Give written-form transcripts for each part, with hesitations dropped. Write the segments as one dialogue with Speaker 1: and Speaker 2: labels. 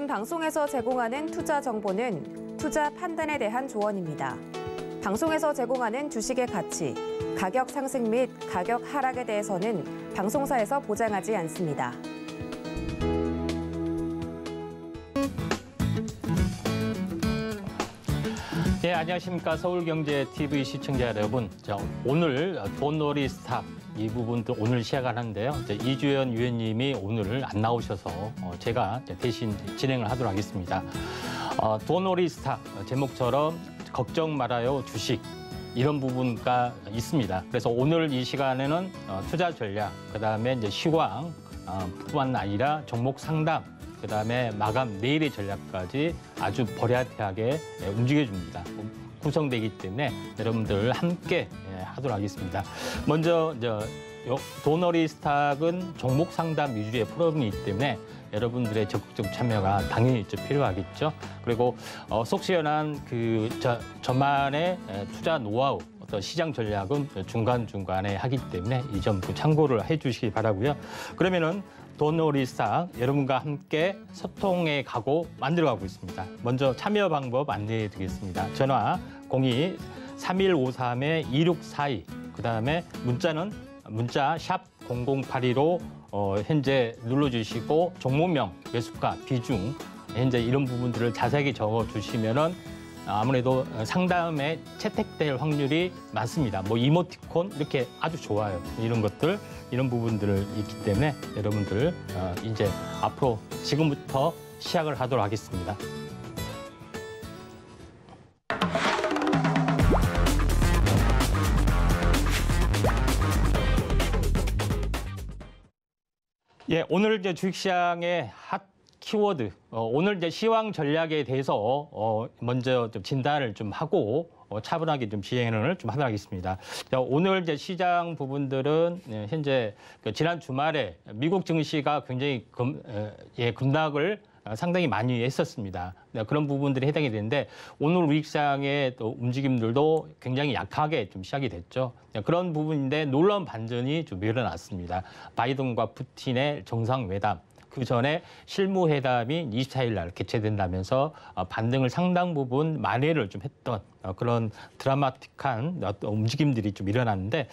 Speaker 1: 본 방송에서 제공하는 투자 정보는 투자 판단에 대한 조언입니다. 방송에서 제공하는 주식의 가치, 가격 상승 및 가격 하락에 대해서는 방송사에서 보장하지 않습니다.
Speaker 2: 네, 안녕하십니까. 서울경제TV 시청자 여러분. 자, 오늘 돈놀이 스탑 이 부분도 오늘 시작하는데요. 이주연 위원님이 오늘 안 나오셔서 제가 대신 진행을 하도록 하겠습니다. 돈놀이 스탑 제목처럼 걱정 말아요 주식 이런 부분가 있습니다. 그래서 오늘 이 시간에는 투자 전략, 그다음에 이제 시황 뿐만 아니라 종목 상담, 그다음에 마감 내일의 전략까지 아주 버라이어티하게 움직여줍니다. 구성되기 때문에 여러분들 함께 하도록 하겠습니다. 먼저 돈놀이 스탁은 종목 상담 위주의 프로그램이기 때문에 여러분들의 적극적 참여가 당연히 필요하겠죠. 그리고 속 시원한 저만의 투자 노하우, 어떤 시장 전략은 중간중간에 하기 때문에 이 점 참고를 해주시기 바라고요. 그러면은 돈놀이 스탁 여러분과 함께 소통의 각오 만들어가고 있습니다. 먼저 참여 방법 안내해 드리겠습니다. 전화 02-3153-2642, 그다음에 문자 샵 0082로 현재 눌러주시고 종목명, 매수가, 비중 현재 이런 부분들을 자세하게 적어주시면은 아무래도 상담에 채택될 확률이 많습니다. 뭐 이모티콘 이렇게 아주 좋아요. 이런 것들, 이런 부분들을 있기 때문에 여러분들 이제 앞으로 지금부터 시작을 하도록 하겠습니다. 예, 오늘 이제 주식시장의 핫 키워드, 오늘 이제 시황 전략에 대해서 먼저 좀 진단을 좀 하고 차분하게 좀 진행을 좀 하도록 하겠습니다. 자, 오늘 이제 시장 부분들은 현재 지난 주말에 미국 증시가 굉장히 급락을 상당히 많이 했었습니다. 그런 부분들이 해당이 되는데 오늘 우리 시장의 또 움직임들도 굉장히 약하게 좀 시작이 됐죠. 그런 부분인데 놀라운 반전이 좀 일어났습니다. 바이든과 푸틴의 정상회담. 그 전에 실무회담이 24일 날 개최된다면서 반등을 상당 부분 만회를 좀 했던 그런 드라마틱한 어떤 움직임들이 좀 일어났는데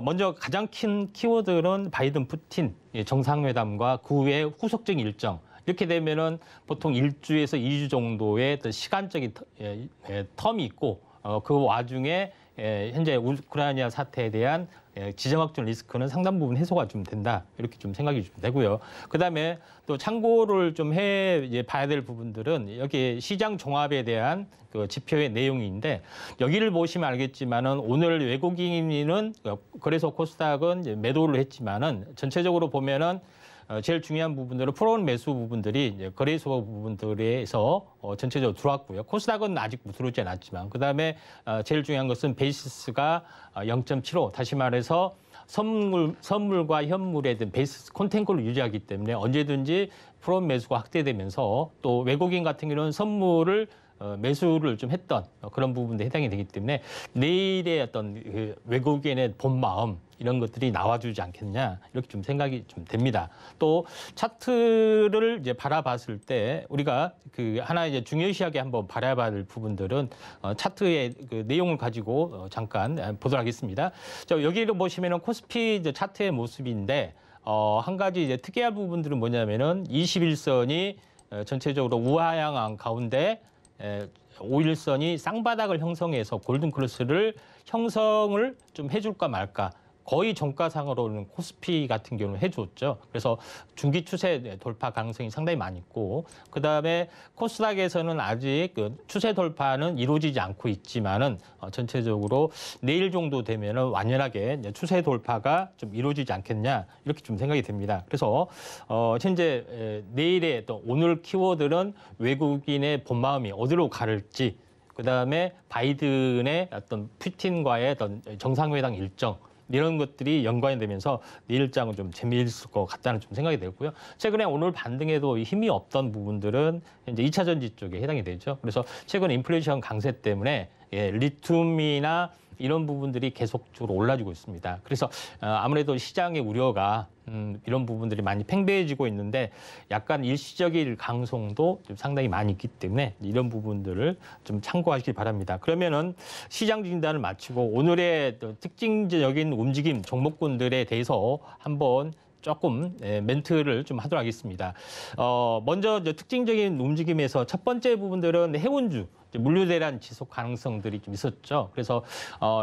Speaker 2: 먼저 가장 큰 키워드는 바이든 푸틴 정상회담과 그 후에 후속적인 일정. 이렇게 되면은 보통 1주에서 2주 정도의 시간적인 텀이 있고 그 와중에 현재 우크라이나 사태에 대한 지정학적 리스크는 상당 부분 해소가 좀 된다. 이렇게 좀 생각이 좀 되고요. 그다음에 또 참고를 좀 봐야 될 부분들은 여기 시장 종합에 대한 그 지표의 내용인데 여기를 보시면 알겠지만은 오늘 외국인은 그래서 코스닥은 이제 매도를 했지만은 전체적으로 보면은 제일 중요한 부분들은 프로그램 매수 부분들이 이제 거래소 부분들에서 전체적으로 들어왔고요. 코스닥은 아직 들어오지 않았지만 그다음에 제일 중요한 것은 베이시스가 0.75, 다시 말해서 선물과 현물에 대한 베이시스 콘텐츠를 유지하기 때문에 언제든지 프로그램 매수가 확대되면서 또 외국인 같은 경우는 선물을 매수를 좀 했던 그런 부분도 해당이 되기 때문에 내일의 어떤 외국인의 본 마음 이런 것들이 나와주지 않겠냐 이렇게 좀 생각이 좀 됩니다. 또 차트를 이제 바라봤을 때 우리가 하나 이제 중요시하게 한번 바라봐야 될 부분들은 차트의 그 내용을 가지고 잠깐 보도록 하겠습니다. 자, 여기를 보시면은 코스피 이제 차트의 모습인데 한 가지 이제 특이한 부분들은 뭐냐면은 21선이 전체적으로 우하향 가운데 5일선이 쌍바닥을 형성해서 골든크로스를 형성을 좀 해줄까 말까. 거의 종가상으로는 코스피 같은 경우는 해줬죠. 그래서 중기 추세 돌파 가능성이 상당히 많이 있고 그다음에 코스닥에서는 아직 그 추세 돌파는 이루어지지 않고 있지만은 전체적으로 내일 정도 되면은 완연하게 추세 돌파가 좀 이루어지지 않겠냐 이렇게 좀 생각이 됩니다. 그래서 현재 내일의 또 오늘 키워드는 외국인의 본 마음이 어디로 가를지 그다음에 바이든의 어떤 푸틴과의 어떤 정상회담 일정 이런 것들이 연관이 되면서 내일장은 좀 재미있을 것 같다는 좀 생각이 들고요. 최근에 오늘 반등에도 힘이 없던 부분들은 이제 2차 전지 쪽에 해당이 되죠. 그래서 최근 인플레이션 강세 때문에 리튬이나 이런 부분들이 계속적으로 올라지고 있습니다. 그래서 아무래도 시장의 우려가 이런 부분들이 많이 팽배해지고 있는데 약간 일시적인 강성도 좀 상당히 많이 있기 때문에 이런 부분들을 좀 참고하시기 바랍니다. 그러면은 시장 진단을 마치고 오늘의 특징적인 움직임 종목군들에 대해서 한번 조금 멘트를 좀 하도록 하겠습니다. 먼저 이제 특징적인 움직임에서 첫 번째 부분들은 해운주, 물류대란 지속 가능성들이 좀 있었죠. 그래서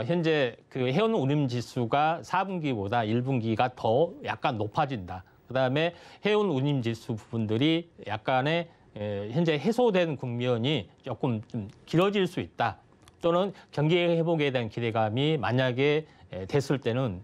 Speaker 2: 현재 그 해운 운임 지수가 4분기보다 1분기가 더 약간 높아진다. 그다음에 해운 운임 지수 부분들이 약간의 현재 해소된 국면이 조금 좀 길어질 수 있다. 또는 경기 회복에 대한 기대감이 만약에 됐을 때는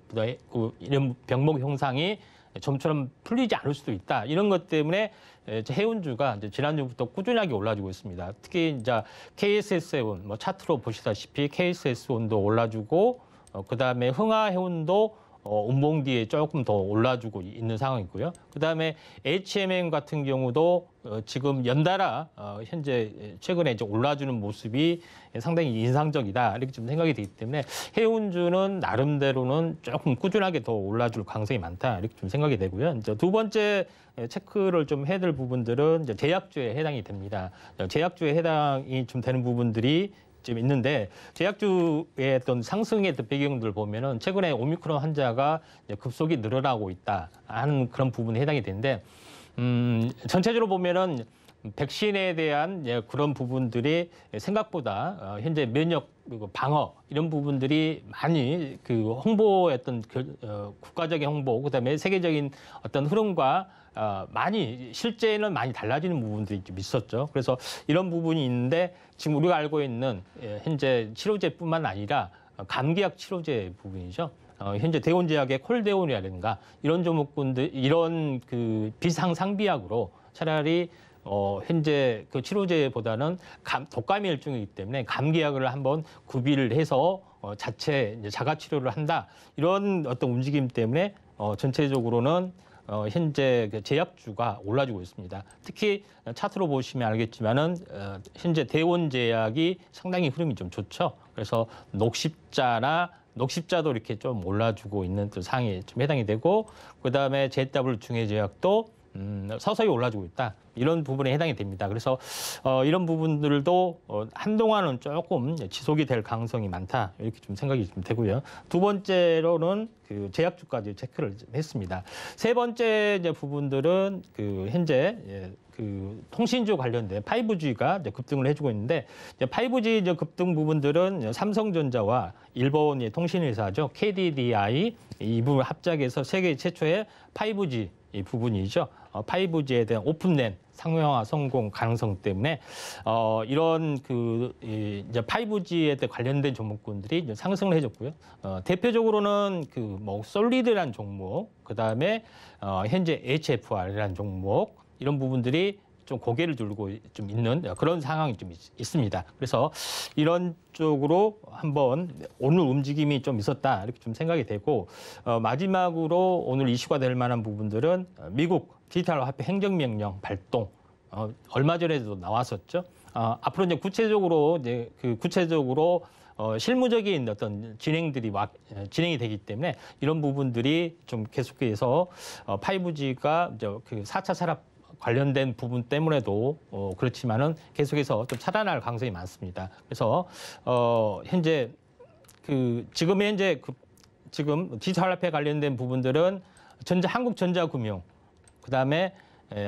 Speaker 2: 이런 병목 형상이 좀처럼 풀리지 않을 수도 있다. 이런 것 때문에 해운주가 이제 지난주부터 꾸준하게 올라주고 있습니다. 특히 이제 KSS-온 차트로 보시다시피 KSS-온도 올라주고 그다음에 흥하해운도 운봉 뒤에 조금 더 올라주고 있는 상황이고요. 그다음에 HMM 같은 경우도 지금 연달아 현재 최근에 이제 올라주는 모습이 상당히 인상적이다 이렇게 좀 생각이 되기 때문에 해운주는 나름대로는 조금 꾸준하게 더 올라줄 가능성이 많다 이렇게 좀 생각이 되고요. 이제 두 번째 체크를 좀 해야 될 부분들은 이제 제약주에 해당이 됩니다. 제약주에 해당이 좀 되는 부분들이 좀 있는데 제약주의 어떤 상승의 어떤 배경들 보면은 최근에 오미크론 환자가 급속히 늘어나고 있다 하는 그런 부분에 해당이 되는데 전체적으로 보면은 백신에 대한 그런 부분들이 생각보다 현재 면역 그리고 방어 이런 부분들이 많이 그 홍보의 어떤 국가적인 홍보 그다음에 세계적인 어떤 흐름과 많이 실제는 많이 달라지는 부분들이 좀 있었죠. 그래서 이런 부분이 있는데 지금 우리가 알고 있는 현재 치료제뿐만 아니라 감기약 치료제 부분이죠. 현재 대원제약의 콜대온이라든가 이런 종목군들 이런 그 비상상비약으로 차라리 현재 그 치료제보다는 독감이 일종이기 때문에 감기약을 한번 구비를 해서 자체 이제 자가 치료를 한다 이런 어떤 움직임 때문에 전체적으로는 현재 제약주가 올라지고 있습니다. 특히 차트로 보시면 알겠지만은 현재 대원제약이 상당히 흐름이 좀 좋죠. 그래서 녹십자도 이렇게 좀 올라주고 있는 상황에 좀 해당이 되고 그다음에 JW 중해제약도 서서히 올라주고 있다. 이런 부분에 해당이 됩니다. 그래서 이런 부분들도 한동안은 조금 지속이 될 가능성이 많다. 이렇게 좀 생각이 좀 되고요. 두 번째로는 그 제약주까지 체크를 좀 했습니다. 세 번째 이제 부분들은 그 현재 그 통신주 관련된 5G가 이제 급등을 해주고 있는데 이제 5G 이제 급등 부분들은 삼성전자와 일본의 통신회사죠. KDDI 이 부분 합작해서 세계 최초의 5G 이 부분이죠. 5G에 대한 오픈랜 상용화 성공 가능성 때문에 이런 그 이제 5G에 관련된 종목군들이 이제 상승을 해줬고요. 대표적으로는 그 뭐 솔리드라는 종목, 그 다음에 현재 HFR이라는 종목 이런 부분들이 좀 고개를 들고 좀 있는 그런 상황이 좀 있습니다. 그래서 이런 쪽으로 한번 오늘 움직임이 좀 있었다 이렇게 좀 생각이 되고 마지막으로 오늘 이슈가 될 만한 부분들은 미국 디지털 화폐 행정명령 발동 얼마 전에도 나왔었죠. 앞으로 이제 구체적으로 실무적인 어떤 진행들이 진행이 되기 때문에 이런 부분들이 좀 계속해서 5G가 이제 그 4차 산업 관련된 부분 때문에도 그렇지만은 계속해서 좀 살아날 가능성이 많습니다. 그래서 현재 지금 디지털 화폐 관련된 부분들은 한국전자금융, 그다음에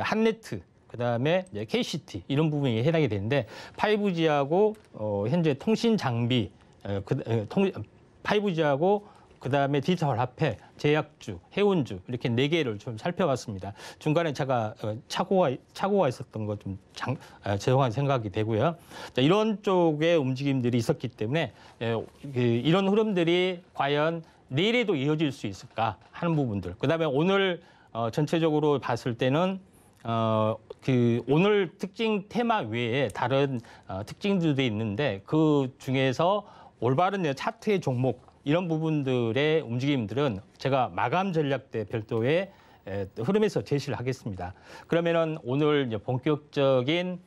Speaker 2: 한네트, 그다음에 KCT 이런 부분이 해당이 되는데 5G하고 현재 통신 장비 5G하고 그다음에 디지털 화폐, 제약주, 해운주 이렇게 4개를 좀 살펴봤습니다. 중간에 제가 착오가 있었던 거 좀 죄송한 생각이 되고요. 자, 이런 쪽의 움직임들이 있었기 때문에 이런 흐름들이 과연 내일에도 이어질 수 있을까 하는 부분들. 그다음에 오늘 전체적으로 봤을 때는 오늘 특징 테마 외에 다른 특징들도 있는데 그 중에서 올바른 차트의 종목 이런 부분들의 움직임들은 제가 마감 전략 때 별도의 흐름에서 제시를 하겠습니다. 그러면은 오늘 이제 본격적인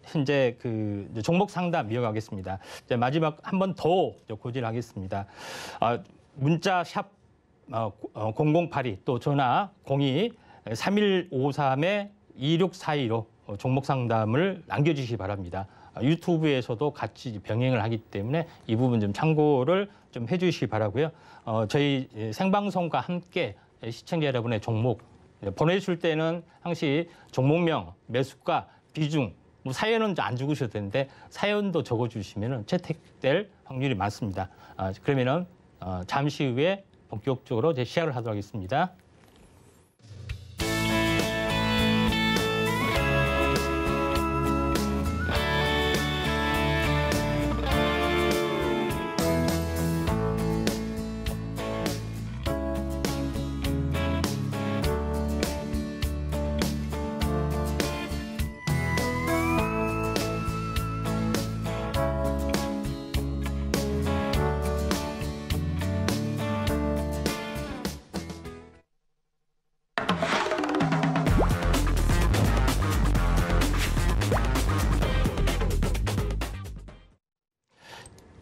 Speaker 2: 현재 그 종목 상담 이어가겠습니다. 이제 마지막 한 번 더 고지하겠습니다. 문자 샵 0082 또 전화 02-3153-2642로 종목 상담을 남겨주시기 바랍니다. 유튜브에서도 같이 병행을 하기 때문에 이 부분 좀 참고를 좀 해주시기 바라고요. 저희 생방송과 함께 시청자 여러분의 종목 보내실 때는 항시 종목명, 매수가, 비중, 뭐 사연은 안 적으셔도 되는데 사연도 적어주시면 채택될 확률이 많습니다. 그러면은 잠시 후에 본격적으로 시작을 하도록 하겠습니다.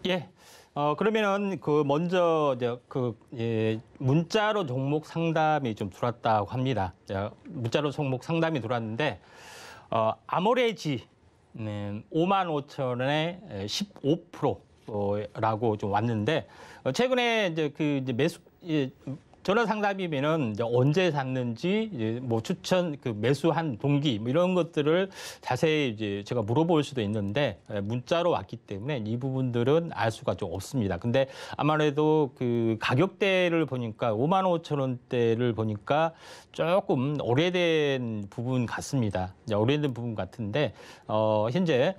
Speaker 2: 예. 그러면은 먼저 문자로 종목 상담이 좀 들어왔다고 합니다. 문자로 종목 상담이 들어왔는데 아모레지 55,000원에 15%라고 좀 왔는데 최근에 이제 매수 전화 상담이면은 이제 언제 샀는지 뭐 추천 매수한 동기 뭐 이런 것들을 자세히 이제 제가 물어볼 수도 있는데 문자로 왔기 때문에 이 부분들은 알 수가 좀 없습니다. 근데 아무래도 그 가격대를 보니까 55,000원대를 보니까 조금 오래된 부분 같습니다. 오래된 부분 같은데 현재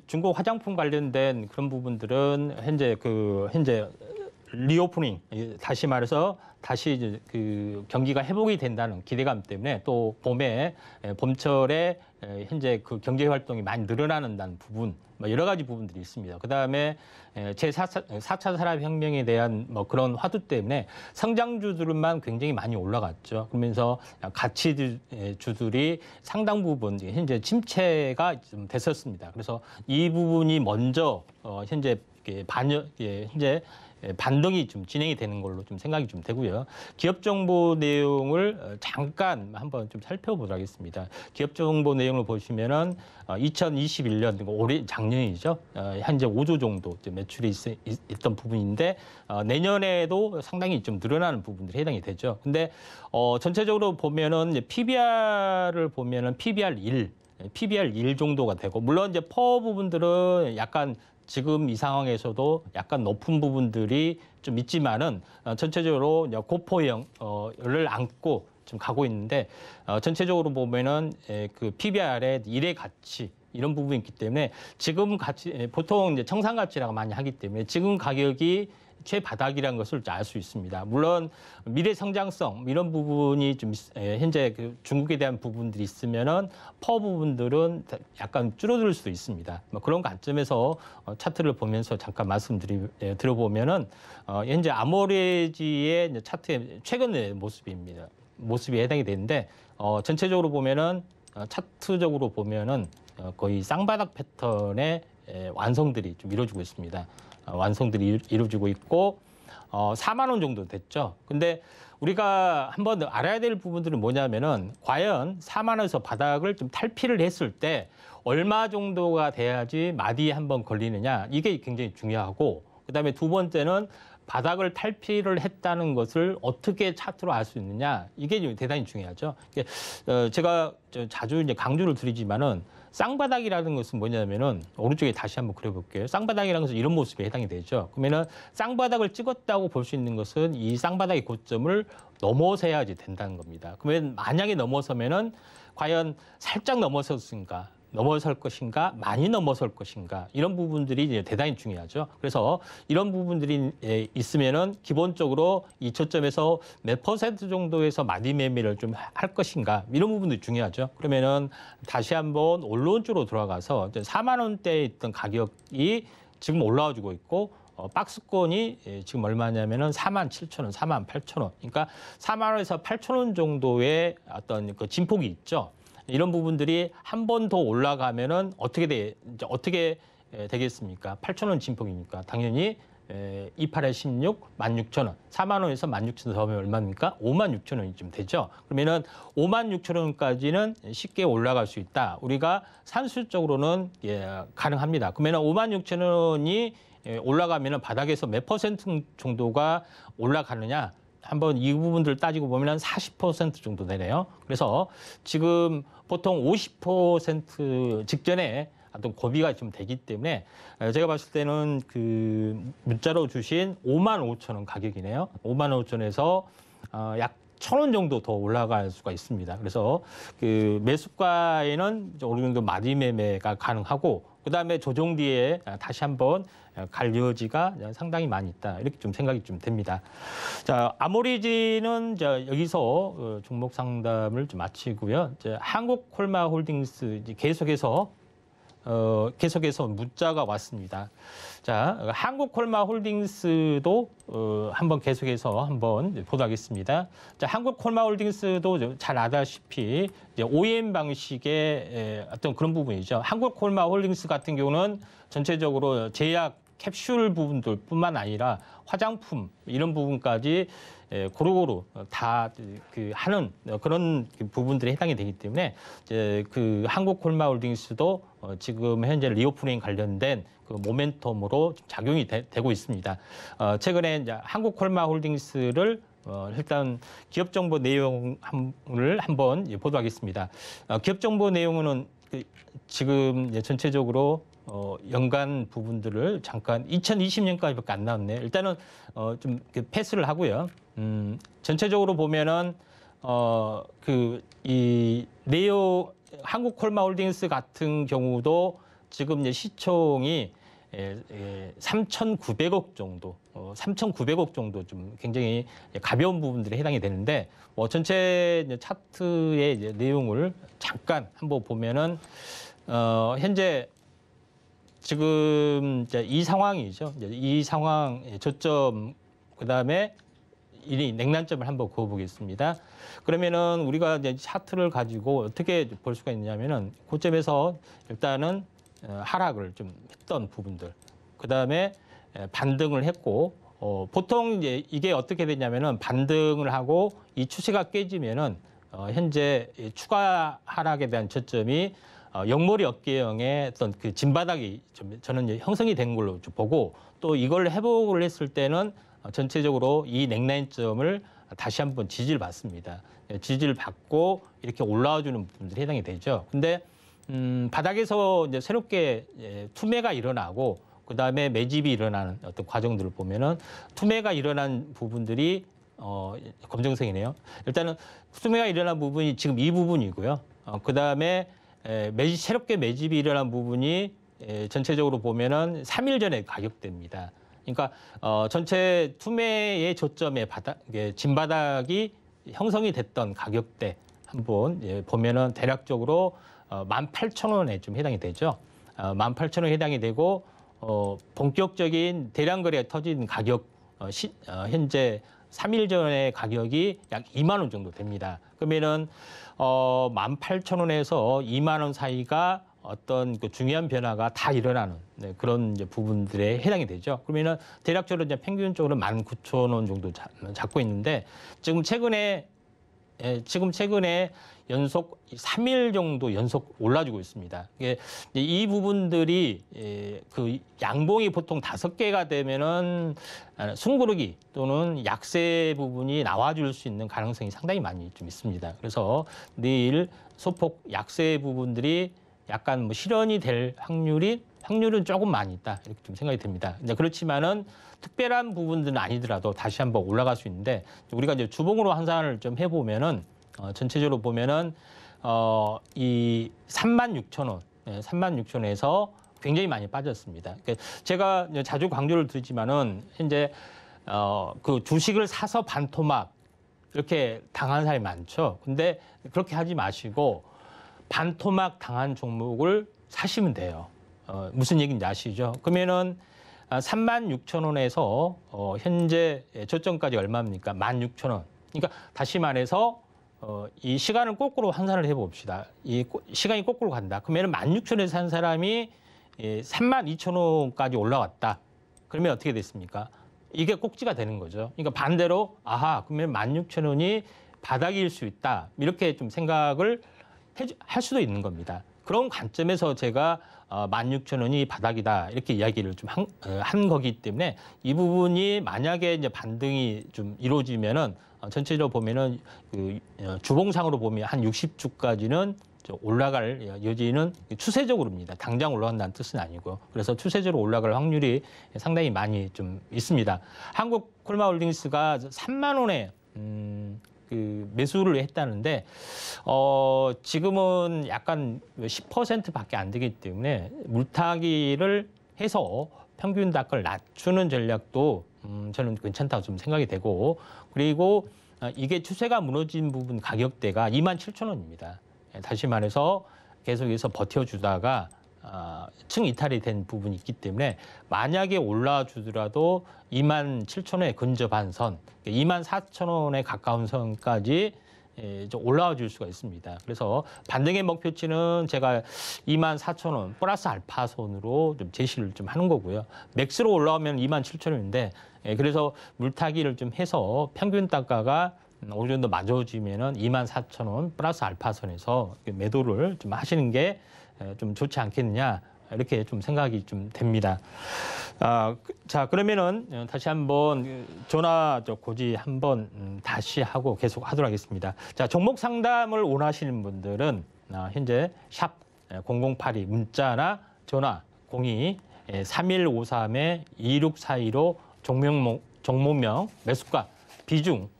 Speaker 2: 중국 화장품 관련된 그런 부분들은 현재 리오프닝, 다시 말해서 다시 이제 경기가 회복이 된다는 기대감 때문에 또 봄철에 현재 경제 활동이 많이 늘어나는 부분, 여러 가지 부분들이 있습니다. 그 다음에 제4차 산업혁명에 대한 그런 화두 때문에 성장주들만 굉장히 많이 올라갔죠. 그러면서 가치주들이 상당 부분 현재 침체가 좀 됐었습니다. 그래서 이 부분이 먼저 현재 반등이 좀 진행이 되는 걸로 좀 생각이 좀 되고요. 기업 정보 내용을 잠깐 한번 좀 살펴보도록 하겠습니다. 기업 정보 내용을 보시면은 2021년 올해 작년이죠. 현재 5조 정도 매출이 있던 부분인데 내년에도 상당히 좀 늘어나는 부분들이 해당이 되죠. 근데 전체적으로 보면은 PBR을 보면은 PBR 1 정도가 되고 물론 이제 퍼 부분들은 약간 지금 이 상황에서도 약간 높은 부분들이 좀 있지만은 전체적으로 고포형을 안고 좀 가고 있는데 전체적으로 보면은 그 PBR의 1의 가치 이런 부분이 있기 때문에 지금 가치 보통 이제 청산 가치라고 많이 하기 때문에 지금 가격이 최바닥이라는 것을 알 수 있습니다. 물론 미래 성장성 이런 부분이 좀 현재 중국에 대한 부분들이 있으면은 퍼 부분들은 약간 줄어들 수도 있습니다. 그런 관점에서 차트를 보면서 잠깐 들어보면은 현재 아모레지의 차트의 최근의 모습이 해당이 되는데 전체적으로 보면은 차트적으로 보면은 거의 쌍바닥 패턴의 완성들이 좀 이루어지고 있습니다. 완성들이 이루어지고 있고 4만 원 정도 됐죠. 근데 우리가 한번 알아야 될 부분들은 뭐냐면은 과연 4만 원에서 바닥을 좀 탈피를 했을 때 얼마 정도가 돼야지 마디에 한번 걸리느냐 이게 굉장히 중요하고 그다음에 두 번째는 바닥을 탈피를 했다는 것을 어떻게 차트로 알 수 있느냐 이게 대단히 중요하죠. 제가 자주 이제 강조를 드리지만은 쌍바닥이라는 것은 뭐냐면은 오른쪽에 다시 한번 그려볼게요. 쌍바닥이라는 것은 이런 모습에 해당이 되죠. 그러면은 쌍바닥을 찍었다고 볼 수 있는 것은 이 쌍바닥의 고점을 넘어서야지 된다는 겁니다. 그러면 만약에 넘어서면은 과연 살짝 넘어설 것인가, 많이 넘어설 것인가 이런 부분들이 이제 대단히 중요하죠. 그래서 이런 부분들이 있으면은 기본적으로 이 저점에서 몇 퍼센트 정도에서 마디 매매를 좀 할 것인가 이런 부분들이 중요하죠. 그러면은 다시 한번 원론적으로 돌아가서 4만 원대에 있던 가격이 지금 올라와주고 있고 박스권이 지금 얼마냐면은 47,000원, 48,000원. 그러니까 4만 원에서 8,000원 정도의 어떤 그 진폭이 있죠. 이런 부분들이 한 번 더 올라가면은 어떻게 되겠습니까? 8,000원 진폭이니까 당연히 28에 16, 16,000원, 4만 원에서 16,000원 더 하면 얼마입니까? 56,000원이쯤 되죠. 그러면은 56,000원까지는 쉽게 올라갈 수 있다. 우리가 산술적으로는 가능합니다. 그러면은 56,000원이 올라가면은 바닥에서 몇 퍼센트 정도가 올라가느냐? 한번 이 부분들을 따지고 보면 40% 정도 되네요. 그래서 지금 보통 50% 직전에 어떤 고비가 좀 되기 때문에 제가 봤을 때는 그 문자로 주신 55,000원 가격이네요. 55,000원에서 약 1,000원 정도 더 올라갈 수가 있습니다. 그래서 그 매수가에는 어느 정도 마디 매매가 가능하고 그다음에 조정 뒤에 다시 한번 갈 여지가 상당히 많이 있다. 이렇게 좀 생각이 좀 됩니다. 자, 아모리지는 여기서 종목 상담을 좀 마치고요. 한국콜마홀딩스 계속해서 문자가 왔습니다. 자, 한국콜마홀딩스도 한번 계속해서 한번 보도록 하겠습니다. 자, 한국콜마홀딩스도 잘 아다시피 이제 OEM 방식의 어떤 그런 부분이죠. 한국콜마홀딩스 같은 경우는 전체적으로 제약 캡슐 부분들뿐만 아니라 화장품 이런 부분까지 고루고루 다 하는 그런 부분들이 해당이 되기 때문에 그 한국콜마홀딩스도 지금 현재 리오프닝 관련된 그 모멘텀으로 작용이 되고 있습니다. 최근에 이제 한국콜마홀딩스를 일단 기업 정보 내용을 한번 보도록 하겠습니다. 기업 정보 내용은 지금 전체적으로 연간 부분들을 잠깐 2020년까지밖에 안 나왔네요. 일단은 좀 패스를 하고요. 전체적으로 보면은 이 네오 한국콜마홀딩스 같은 경우도 지금 이제 시총이 3,900억 정도, 3,900억 정도 좀 굉장히 가벼운 부분들이 해당이 되는데 전체 차트의 이제 내용을 잠깐 한번 보면은 현재 지금 이제 이 상황이죠. 이 상황 저점 그다음에 이 냉난점을 한번 그어보겠습니다. 그러면은 우리가 이제 차트를 가지고 어떻게 볼 수가 있냐면은 고점에서 일단은 하락을 좀 했던 부분들, 그다음에 반등을 했고 보통 이제 이게 어떻게 되냐면은 반등을 하고 이 추세가 깨지면은 현재 추가 하락에 대한 저점이 영머리 어깨형의 어떤 그 진바닥이 저는 형성이 된 걸로 보고 또 이걸 회복을 했을 때는 전체적으로 이 넥라인점을 다시 한번 지지를 받습니다. 지지를 받고 이렇게 올라와주는 부분들이 해당이 되죠. 근데 바닥에서 이제 새롭게 투매가 일어나고 그 다음에 매집이 일어나는 어떤 과정들을 보면은 투매가 일어난 부분들이 검정색이네요. 일단은 투매가 일어난 부분이 지금 이 부분이고요. 그 다음에 새롭게 매집이 일어난 부분이 전체적으로 보면은 3일 전에 가격대입니다. 그러니까 전체 투매의 저점의 진바닥이 형성이 됐던 가격대 한번 보면은 대략적으로 18,000원에 좀 해당이 되죠. 18,000원에 해당이 되고 본격적인 대량 거래가 터진 가격 현재 3일 전의 가격이 약 2만 원 정도 됩니다. 그러면은 18,000원에서 2만 원 사이가 어떤 그 중요한 변화가 다 일어나는 그런 이제 부분들에 해당이 되죠. 그러면은 대략적으로 이제 평균적으로 19,000원 정도 잡고 있는데 지금 최근에 연속 3일 정도 연속 올라주고 있습니다. 이 부분들이 그 양봉이 보통 5개가 되면은 숨고르기 또는 약세 부분이 나와줄 수 있는 가능성이 상당히 많이 좀 있습니다. 그래서 내일 소폭 약세 부분들이 약간 뭐 실현이 될 확률은 조금 많이 있다 이렇게 좀 생각이 듭니다. 그렇지만은 특별한 부분들은 아니더라도 다시 한번 올라갈 수 있는데 우리가 이제 주봉으로 환산을 좀 해보면은 전체적으로 보면은 이 36,000원, 36,000원에서 굉장히 많이 빠졌습니다. 제가 자주 강조를 드리지만은 현재 그 주식을 사서 반토막 이렇게 당한 사람이 많죠. 근데 그렇게 하지 마시고 반토막 당한 종목을 사시면 돼요. 무슨 얘기인지 아시죠? 그러면은 36,000원에서 현재 저점까지 얼마입니까? 16,000원. 그러니까 다시 말해서 이 시간을 거꾸로 환산을 해봅시다. 시간이 거꾸로 간다. 그러면 16,000원에 산 사람이 32,000원까지 올라왔다. 그러면 어떻게 됐습니까? 이게 꼭지가 되는 거죠. 그러니까 반대로 그러면 16,000원이 바닥일 수 있다. 이렇게 좀 생각을 할 수도 있는 겁니다. 그런 관점에서 제가 16,000원이 바닥이다 이렇게 이야기를 좀 한 거기 때문에 이 부분이 만약에 이제 반등이 좀 이루어지면은 전체적으로 보면은 주봉상으로 보면 한 60주까지는 올라갈 여지는 추세적으로입니다. 당장 올라간다는 뜻은 아니고 그래서 추세적으로 올라갈 확률이 상당히 많이 좀 있습니다. 한국 콜마홀딩스가 3만 원에 매수를 했다는데 지금은 약간 10%밖에 안 되기 때문에 물타기를 해서 평균 단가를 낮추는 전략도 저는 괜찮다고 좀 생각이 되고 그리고 이게 추세가 무너진 부분 가격대가 27,000원입니다. 다시 말해서 계속해서 버텨주다가 층 이탈이 된 부분이 있기 때문에 만약에 올라와 주더라도 27,000원에 근접한 선, 24,000원에 가까운 선까지 올라와 줄 수가 있습니다. 그래서 반등의 목표치는 제가 24,000원 플러스 알파선으로 좀 제시를 좀 하는 거고요. 맥스로 올라오면 27,000원인데 그래서 물타기를 좀 해서 평균 단가가 어느 정도 맞아지면은 24,000원 플러스 알파선에서 매도를 좀 하시는 게 좀 좋지 않겠느냐 이렇게 좀 생각이 좀 됩니다. 자 그러면은 다시 한번 전화 고지 한번 다시 하고 계속 하도록 하겠습니다. 자 종목 상담을 원하시는 분들은 현재 샵 0082 문자나 전화 02-3153-2642로 종목명 매수가 비중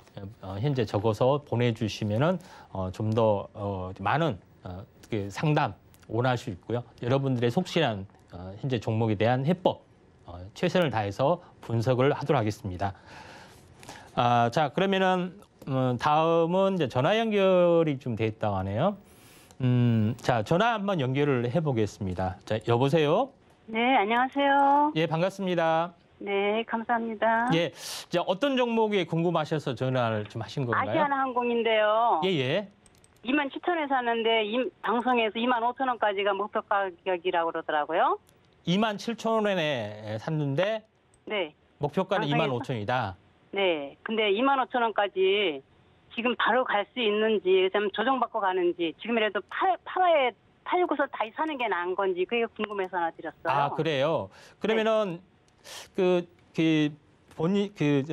Speaker 2: 현재 적어서 보내주시면은 좀 더 많은 상담 원할 수 있고요. 여러분들의 속실한 현재 종목에 대한 해법 최선을 다해서 분석을 하도록 하겠습니다. 자 그러면은 다음은 이제 전화 연결이 좀 돼 있다고 하네요. 자 전화 한번 연결을 해보겠습니다. 자 여보세요.
Speaker 3: 네 안녕하세요.
Speaker 2: 예 반갑습니다.
Speaker 3: 네 감사합니다.
Speaker 2: 예, 이제 어떤 종목이 궁금하셔서 전화를 좀 하신 건가요?
Speaker 3: 아시아나항공인데요.
Speaker 2: 예.
Speaker 3: 27,000원에 샀는데 방송에서 25,000원까지가 목표 가격이라고 그러더라고요.
Speaker 2: 27,000원에 샀는데
Speaker 3: 네.
Speaker 2: 목표가는
Speaker 3: 방송에서?
Speaker 2: 25,000원이다.
Speaker 3: 네. 근데 25,000원까지 지금 바로 갈 수 있는지, 좀 조정받고 가는지, 지금이라도 팔고서 다시 사는 게 나은 건지 그게 궁금해서 하나 드렸어요.
Speaker 2: 그래요. 그러면은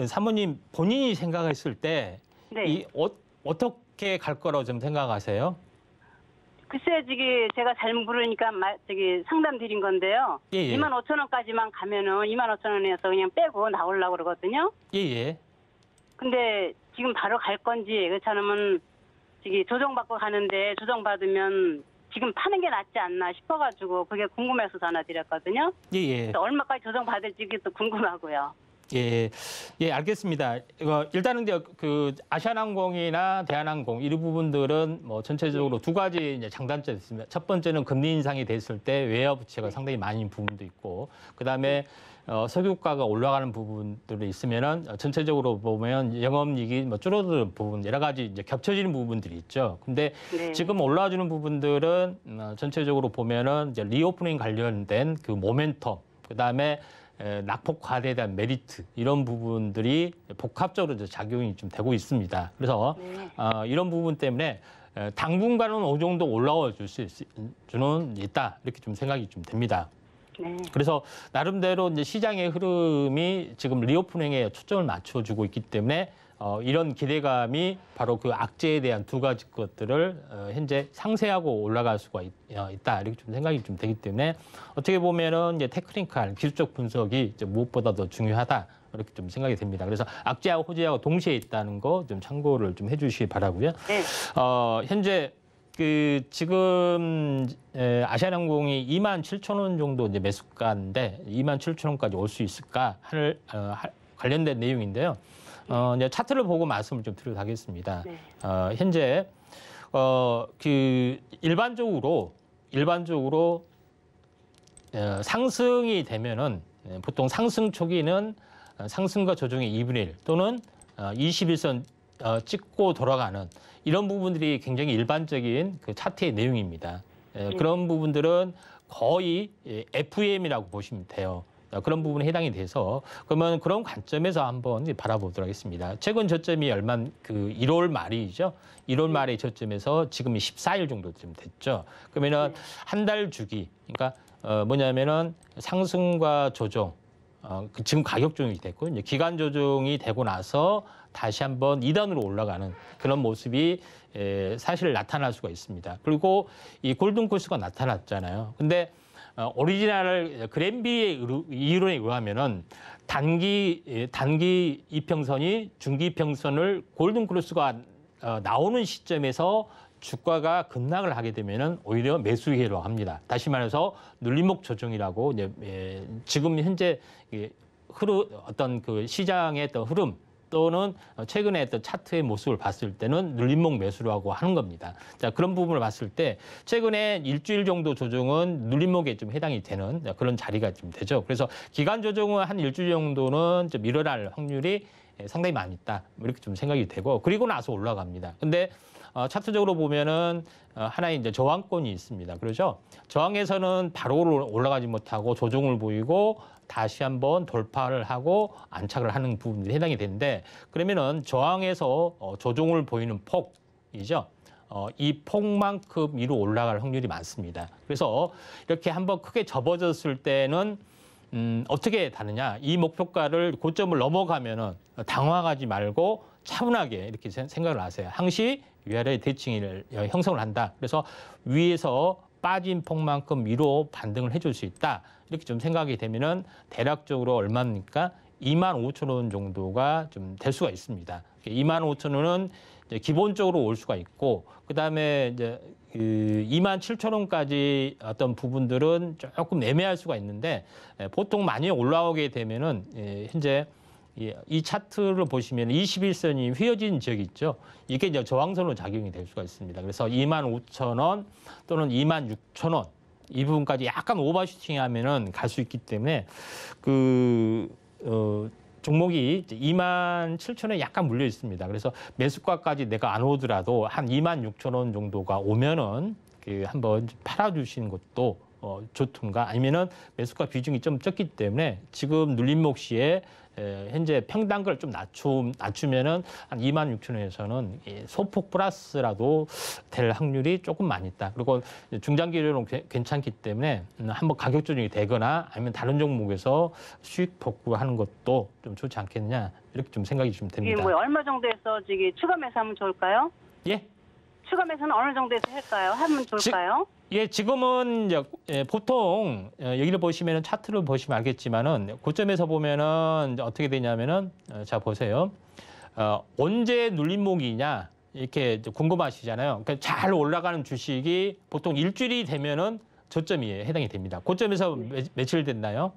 Speaker 2: 사모님 본인이 생각했을 때
Speaker 3: 네.
Speaker 2: 어떻게 갈 거라고 좀 생각하세요?
Speaker 3: 글쎄, 제가 잘 모르니까 상담 드린 건데요.
Speaker 2: 예.
Speaker 3: 25,000원까지만 가면은 25,000원에서 그냥 빼고 나오려고 그러거든요.
Speaker 2: 예.
Speaker 3: 근데 지금 바로 갈 건지, 그렇지 않으면 조정받고 가는데 조정받으면 지금 파는 게 낫지 않나 싶어가지고 그게 궁금해서 전화 드렸거든요.
Speaker 2: 예.
Speaker 3: 얼마까지 조정받을지 그게 또 궁금하고요.
Speaker 2: 예, 알겠습니다. 일단은 이제 아시아나항공이나 대한항공 이 부분들은 뭐 전체적으로 두 가지 이제 장단점이 있습니다. 첫 번째는 금리 인상이 됐을 때 외화 부채가 상당히 많은 부분도 있고, 그 다음에 석유가가 올라가는 부분들이 있으면은 전체적으로 보면 영업이익이 뭐 줄어드는 부분 여러 가지 이제 겹쳐지는 부분들이 있죠. 근데
Speaker 3: 네.
Speaker 2: 지금 올라와주는 부분들은 전체적으로 보면은 이제 리오프닝 관련된 그 모멘텀, 그 다음에 낙폭 과대에 대한 메리트 이런 부분들이 복합적으로 작용이 좀 되고 있습니다. 그래서
Speaker 3: 네.
Speaker 2: 이런 부분 때문에 당분간은 어느 정도 올라와 줄 수는 있다 이렇게 좀 생각이 좀 됩니다.
Speaker 3: 네.
Speaker 2: 그래서 나름대로 이제 시장의 흐름이 지금 리오프닝에 초점을 맞춰주고 있기 때문에 이런 기대감이 바로 그 악재에 대한 두 가지 것들을 현재 상쇄하고 올라갈 수가 있다 이렇게 좀 생각이 좀 되기 때문에 어떻게 보면은 이제 테크니컬 기술적 분석이 이제 무엇보다 더 중요하다 이렇게 좀 생각이 됩니다. 그래서 악재하고 호재하고 동시에 있다는 거 좀 참고를 좀 해주시기 바라고요.
Speaker 3: 네.
Speaker 2: 현재 지금 아시아나항공이 27,000원 정도 이제 매수가인데 27,000원까지 올 수 있을까 관련된 내용인데요. 이제 차트를 보고 말씀을 좀 드리도록 하겠습니다.
Speaker 3: 네.
Speaker 2: 현재 일반적으로 상승이 되면은 보통 상승 초기는 상승과 조정의 2분의 1 또는 21선 찍고 돌아가는 이런 부분들이 굉장히 일반적인 그 차트의 내용입니다. 그런 부분들은 거의 FEM이라고 보시면 돼요. 그런 부분에 해당이 돼서 그러면 그런 관점에서 한번 바라보도록 하겠습니다. 최근 저점이 그 1월 말이죠. 1월 말의 저점에서 지금이 14일 정도 좀 됐죠. 그러면은 한 달 주기, 그러니까 뭐냐면은 상승과 조정, 지금 가격 조정이 됐고 이제 기간 조정이 되고 나서 다시 한번 2단으로 올라가는 그런 모습이 사실 나타날 수가 있습니다. 그리고 이 골든코스가 나타났잖아요. 근데 오리지널 그랜비의 이론에 의하면은 단기 이평선이 중기 이평선을 골든크로스가 나오는 시점에서 주가가 급락을 하게 되면은 오히려 매수 기회로 합니다. 다시 말해서 눌림목 조정이라고 이제 지금 현재 어떤 그 시장의 어떤 흐름 또는 최근에 어떤 차트의 모습을 봤을 때는 눌림목 매수라고 하는 겁니다. 자, 그런 부분을 봤을 때 최근에 일주일 정도 조정은 눌림목에 좀 해당이 되는 그런 자리가 좀 되죠. 그래서 기간 조정은 한 일주일 정도는 좀 일어날 확률이 상당히 많이 있다. 이렇게 좀 생각이 되고 그리고 나서 올라갑니다. 근데 차트적으로 보면은 하나의 이제 저항권이 있습니다. 그렇죠? 저항에서는 바로 올라가지 못하고 조정을 보이고 다시 한번 돌파를 하고 안착을 하는 부분들이 해당이 되는데 그러면은 저항에서 조정을 보이는 폭이죠. 이 폭만큼 위로 올라갈 확률이 많습니다. 그래서 이렇게 한번 크게 접어졌을 때는 어떻게 다느냐? 이 목표가를 고점을 넘어가면은 당황하지 말고 차분하게 이렇게 생각을 하세요. 항시 위아래 대칭을 형성을 한다. 그래서 위에서 빠진 폭만큼 위로 반등을 해줄 수 있다. 이렇게 좀 생각이 되면은 대략적으로 얼마입니까? 25,000원 정도가 좀 될 수가 있습니다. 25,000원은 기본적으로 올 수가 있고, 그 다음에 이제 27,000원까지 어떤 부분들은 조금 애매할 수가 있는데, 보통 많이 올라오게 되면은 현재 이 차트를 보시면 21선이 휘어진 지역이 있죠. 이게 이제 저항선으로 작용이 될 수가 있습니다. 그래서 25,000원 또는 26,000원 이 부분까지 약간 오버슈팅 하면은 갈 수 있기 때문에 종목이 27,000원에 약간 물려 있습니다. 그래서 매수가까지 내가 안 오더라도 한 26,000원 정도가 오면은 한번 팔아주시는 것도 좋든가 아니면은 매수가 비중이 좀 적기 때문에 지금 눌림목 시에 현재 평단가를 좀 낮추면은 한 26,000원에서는 소폭 플러스라도 될 확률이 조금 많이 있다. 그리고 중장기적으로는 괜찮기 때문에 한번 가격 조정이 되거나 아니면 다른 종목에서 수익 복구하는 것도 좀 좋지 않겠느냐 이렇게 좀 생각이 좀 됩니다.
Speaker 3: 이게 뭐 얼마 정도에서 추가 매수하면 좋을까요?
Speaker 2: 예.
Speaker 3: 추가 매수는 어느 정도에서 할까요? 하면 좋을까요?
Speaker 2: 지금은 이제 보통 여기를 보시면은 차트를 보시면 알겠지만은 고점에서 보면은 어떻게 되냐면은 자 보세요. 언제 눌림목이냐 이렇게 궁금하시잖아요. 그러니까 잘 올라가는 주식이 보통 일주일이 되면은 저점이 해당이 됩니다. 고점에서 며칠 됐나요?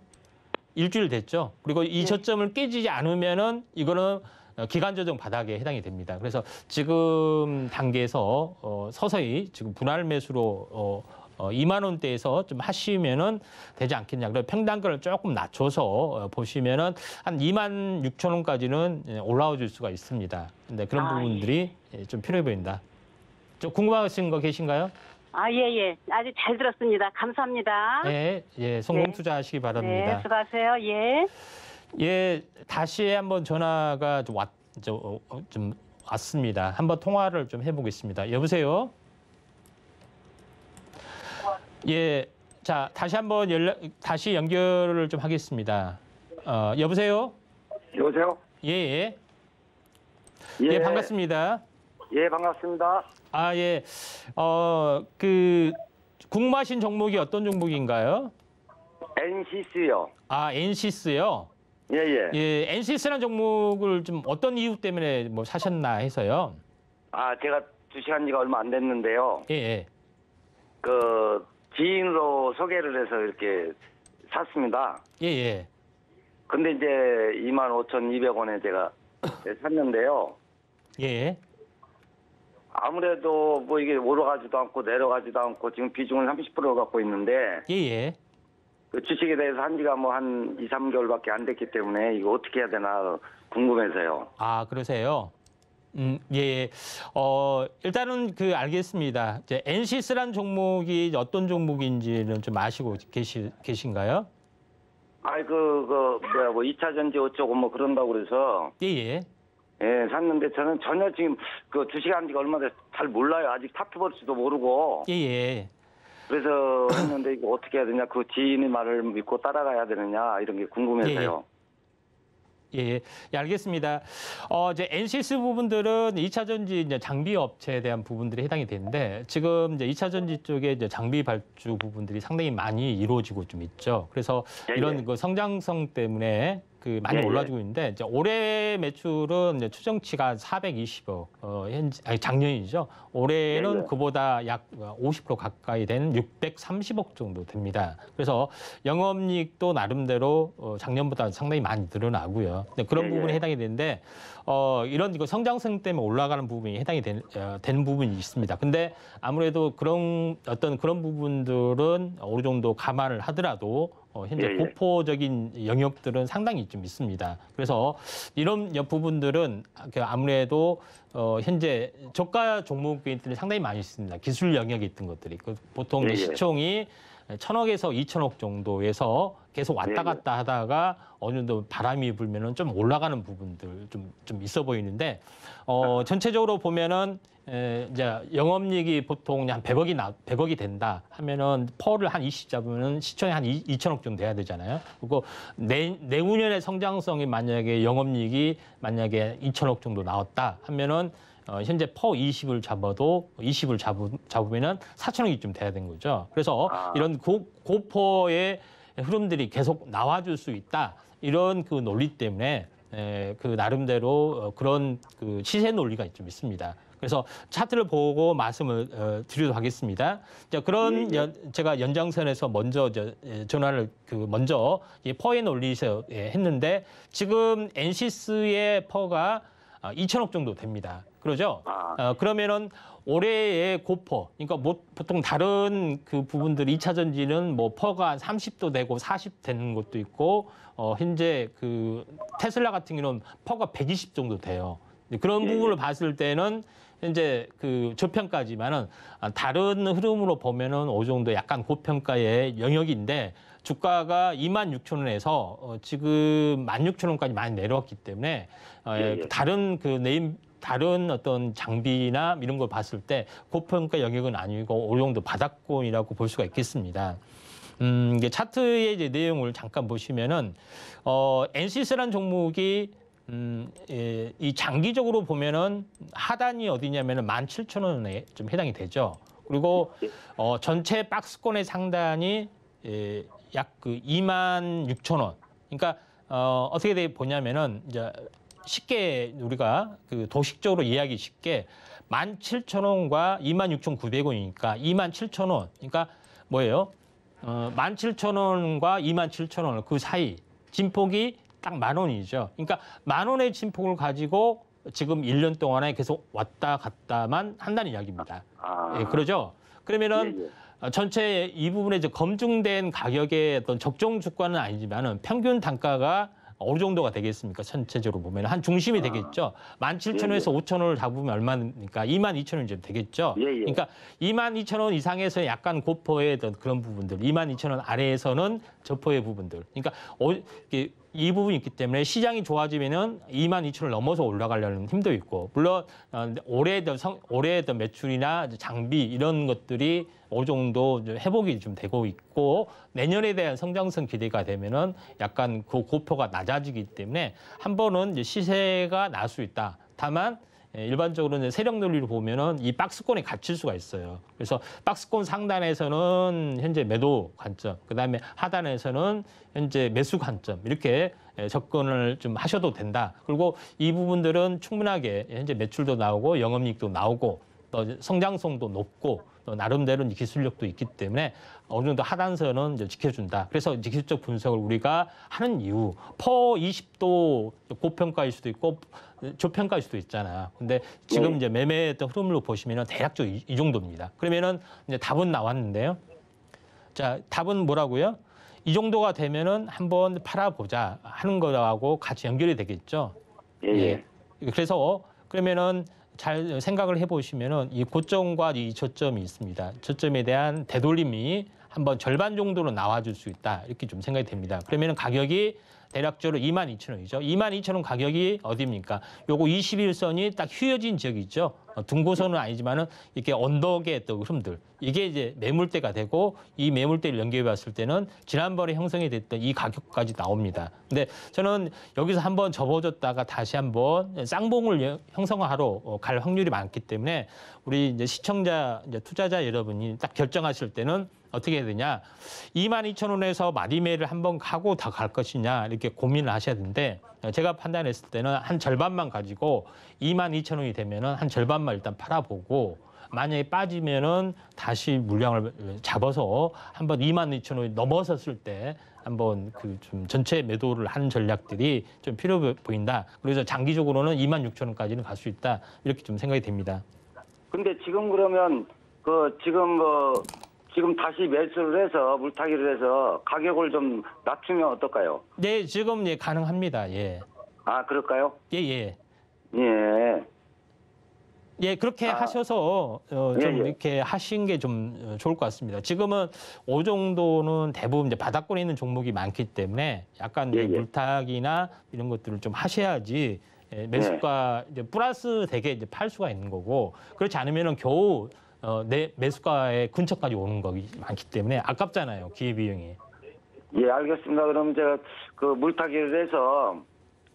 Speaker 2: 일주일 됐죠. 그리고 이 저점을 깨지지 않으면은 이거는 기간 조정 바닥에 해당이 됩니다. 그래서 지금 단계에서 서서히 지금 분할 매수로 2만 원대에서 좀 하시면은 되지 않겠냐. 그래서 평단가를 조금 낮춰서 보시면은 한 26,000원까지는 올라와 줄 수가 있습니다. 근데 그런 부분들이 좀 필요해 보인다. 좀 궁금하신 거 계신가요?
Speaker 3: 예. 아주 잘 들었습니다. 감사합니다.
Speaker 2: 예, 성공 투자하시기 바랍니다.
Speaker 3: 네, 수고하세요. 예.
Speaker 2: 예, 다시 한번 전화가 좀 왔습니다. 한번 통화를 좀 해보겠습니다. 여보세요? 예, 자, 다시 한번 다시 연결을 좀 하겠습니다. 여보세요?
Speaker 4: 여보세요?
Speaker 2: 예, 반갑습니다.
Speaker 4: 예, 반갑습니다.
Speaker 2: 예. 궁금하신 종목이 어떤 종목인가요?
Speaker 4: NCS요.
Speaker 2: NCS요?
Speaker 4: 예.
Speaker 2: NCS라는 종목을 좀 어떤 이유 때문에 뭐 사셨나 해서요.
Speaker 4: 제가 주식한 지가 얼마 안 됐는데요.
Speaker 2: 예.
Speaker 4: 지인으로 소개를 해서 이렇게 샀습니다.
Speaker 2: 예.
Speaker 4: 근데 이제 25,200원에 제가 샀는데요.
Speaker 2: 예.
Speaker 4: 아무래도 뭐 이게 올라가지도 않고 내려가지도 않고 지금 비중을 30% 갖고 있는데.
Speaker 2: 예.
Speaker 4: 그 주식에 대해서 한 지가 뭐 한 2, 3개월밖에 안 됐기 때문에 이거 어떻게 해야 되나 궁금해서요.
Speaker 2: 그러세요? 예. 일단은 알겠습니다. 이제 엔시스란 종목이 어떤 종목인지는 좀 아시고 계신가요?
Speaker 4: 아이, 뭐야, 2차 전지 어쩌고 뭐 그런다고 그래서.
Speaker 2: 예.
Speaker 4: 예, 샀는데 저는 전혀 지금 주식한 지가 얼마 돼서 잘 몰라요. 아직 타투버스도 모르고.
Speaker 2: 예.
Speaker 4: 그래서 했는데 이거 어떻게 해야 되냐, 그 지인의 말을 믿고 따라가야 되느냐, 이런 게 궁금해서요.
Speaker 2: 예, 알겠습니다. 이제 엔시스 부분들은 2차 전지 이제 장비 업체에 대한 부분들이 해당이 되는데 지금 이제 2차 전지 쪽에 이제 장비 발주 부분들이 상당히 많이 이루어지고 좀 있죠. 그래서 이런 그 성장성 때문에 많이 올라지고 있는데 이제 올해 매출은 이제 추정치가 420억, 작년이죠. 올해는 그보다 약 50% 가까이 되는 630억 정도 됩니다. 그래서 영업이익도 나름대로 작년보다 상당히 많이 늘어나고요. 그런 부분이 해당이 되는데 이런 성장성 때문에 올라가는 부분이 해당이 되는 부분이 있습니다. 근데 아무래도 그런 부분들은 어느 정도 감안을 하더라도 현재 고포적인 영역들은 상당히 좀 있습니다. 그래서 이런 부분들은 아무래도 현재 저가 종목들이 상당히 많이 있습니다. 기술 영역에 있던 것들이 보통 시총이 1,000억에서 2,000억 정도에서 계속 왔다 갔다 하다가 어느 정도 바람이 불면은 좀 올라가는 부분들 좀 있어 보이는데 전체적으로 보면은 이제 영업이익이 보통 한 100억이 된다 하면은 퍼를 한 20 잡으면은 시총이 한 2,000억 정도 돼야 되잖아요. 그리고 내후년의 성장성이 만약에 영업이익이 만약에 2,000억 정도 나왔다 하면은 현재 퍼 20을 잡으면은 4,000억이 좀 돼야 되는 거죠. 그래서 이런 고퍼의 흐름들이 계속 나와줄 수 있다. 이런 논리 때문에 나름대로 그런 시세 논리가 좀 있습니다. 그래서 차트를 보고 말씀을 드리도록 하겠습니다. 자, 제가 연장선에서 먼저 전환을 먼저 이 퍼의 논리에서 했는데 지금 엔시스의 퍼가 2,000억 정도 됩니다. 그러죠? 그러면은 올해의 고퍼, 그러니까 보통 다른 부분들 2차 전지는 퍼가 한 30도 되고 40 되는 것도 있고 현재 테슬라 같은 경우는 퍼가 120 정도 돼요. 그런 부분을 봤을 때는 현재 저평가지만은 다른 흐름으로 보면은 어느 정도 약간 고평가의 영역인데 주가가 26,000원에서 지금 16,000원까지 많이 내려왔기 때문에 다른 어떤 장비나 이런 걸 봤을 때 고평가 영역은 아니고 어느 정도 바닥권이라고 볼 수가 있겠습니다. 이게 차트의 이제 내용을 잠깐 보시면은 엔시스라는 종목이 이 장기적으로 보면은 하단이 어디냐면은 17,000원에 좀 해당이 되죠. 그리고 전체 박스권의 상단이 약 26,000원. 그러니까 어떻게 보냐면은 이제 쉽게 우리가 도식적으로 이해하기 쉽게 17,000원과 26,900원이니까 27,000원. 그러니까 뭐예요? 17,000원과 27,000원 그 사이 진폭이 딱 10,000원이죠. 그러니까 10,000원의 진폭을 가지고 지금 1년 동안에 계속 왔다 갔다만 한다는 이야기입니다. 예, 그러죠? 그러면은 전체 이 부분에 이제 검증된 가격의 어떤 적정 주가는 아니지만은 평균 단가가 어느 정도가 되겠습니까? 전체적으로 보면 한 중심이 되겠죠. 17,000원에서 5,000원을 잡으면 얼마니까 22,000원이 좀 되겠죠. 그러니까 22,000원 이상에서 약간 고퍼의 어떤 그런 부분들, 22,000원 아래에서는 저퍼의 부분들. 그러니까 이 부분이 있기 때문에 시장이 좋아지면은 22,000원을 넘어서 올라가려는 힘도 있고, 물론 올해의 매출이나 장비 이런 것들이 어느 정도 회복이 좀 되고 있고 내년에 대한 성장성 기대가 되면은 약간 고퍼가 낮아지기 때문에 한 번은 이제 시세가 날 수 있다. 다만 일반적으로는 세력 논리로 보면은 이 박스권에 갇힐 수가 있어요. 그래서 박스권 상단에서는 현재 매도 관점, 그다음에 하단에서는 현재 매수 관점 이렇게 접근을 좀 하셔도 된다. 그리고 이 부분들은 충분하게 현재 매출도 나오고 영업이익도 나오고 또 성장성도 높고 또 나름대로 기술력도 있기 때문에 어느 정도 하단선은 이제 지켜준다. 그래서 기술적 분석을 우리가 하는 이유, 퍼 20도 고평가일 수도 있고 저평가일 수도 있잖아요. 근데 지금 이제 매매했던 흐름으로 보시면은 대략적으로 이 정도입니다. 그러면은 이제 답은 나왔는데요. 자, 답은 뭐라고요? 이 정도가 되면은 한번 팔아보자 하는 거하고 같이 연결이 되겠죠. 예. 그래서 그러면은 잘 생각을 해보시면은 이 고점과 이 저점이 있습니다. 저점에 대한 되돌림이 한번 절반 정도로 나와줄 수 있다. 이렇게 좀 생각이 됩니다. 그러면은 가격이 대략적으로 22,000원이죠. 22,000원 가격이 어디입니까? 요거 21선이 딱 휘어진 지역이 있죠. 등고선은 아니지만은 이렇게 언덕의 어떤 흐름들. 이게 이제 매물대가 되고 이 매물대를 연결해 봤을 때는 지난번에 형성이 됐던 이 가격까지 나옵니다. 근데 저는 여기서 한번 접어줬다가 다시 한번 쌍봉을 형성하러 갈 확률이 많기 때문에 우리 이제 시청자, 이제 투자자 여러분이 딱 결정하실 때는 어떻게 해야 되냐. 22,000원에서 마디매를 한번 가고 다 갈 것이냐 이렇게 고민을 하셔야 되는데 제가 판단했을 때는 한 절반만 가지고 22,000원이 되면은 한 절반만 일단 팔아보고 만약에 빠지면은 다시 물량을 잡아서 한번 22,000원이 넘어섰을 때 한번 그 좀 전체 매도를 하는 전략들이 좀 필요 보인다. 그래서 장기적으로는 26,000원까지는 갈 수 있다. 이렇게 좀 생각이 됩니다.
Speaker 4: 근데 지금 그러면 지금 다시 매수를 해서 물타기를 해서 가격을 좀 낮추면 어떨까요?
Speaker 2: 네, 지금 예 가능합니다. 예.
Speaker 4: 아, 그럴까요?
Speaker 2: 예, 예.
Speaker 4: 예.
Speaker 2: 예, 그렇게 하셔서 좀
Speaker 4: 예.
Speaker 2: 이렇게 하신 게 좀 좋을 것 같습니다. 지금은 오 정도는 대부분 이제 바닥권에 있는 종목이 많기 때문에 약간
Speaker 4: 예.
Speaker 2: 물타기나 이런 것들을 좀 하셔야지 매수가 이제 플러스 되게 이제 팔 수가 있는 거고 그렇지 않으면은 겨우 내 매수가의 근처까지 오는 거기 많기 때문에 아깝잖아요. 기회비용이.
Speaker 4: 예, 알겠습니다. 그럼 제가 그 물타기를 해서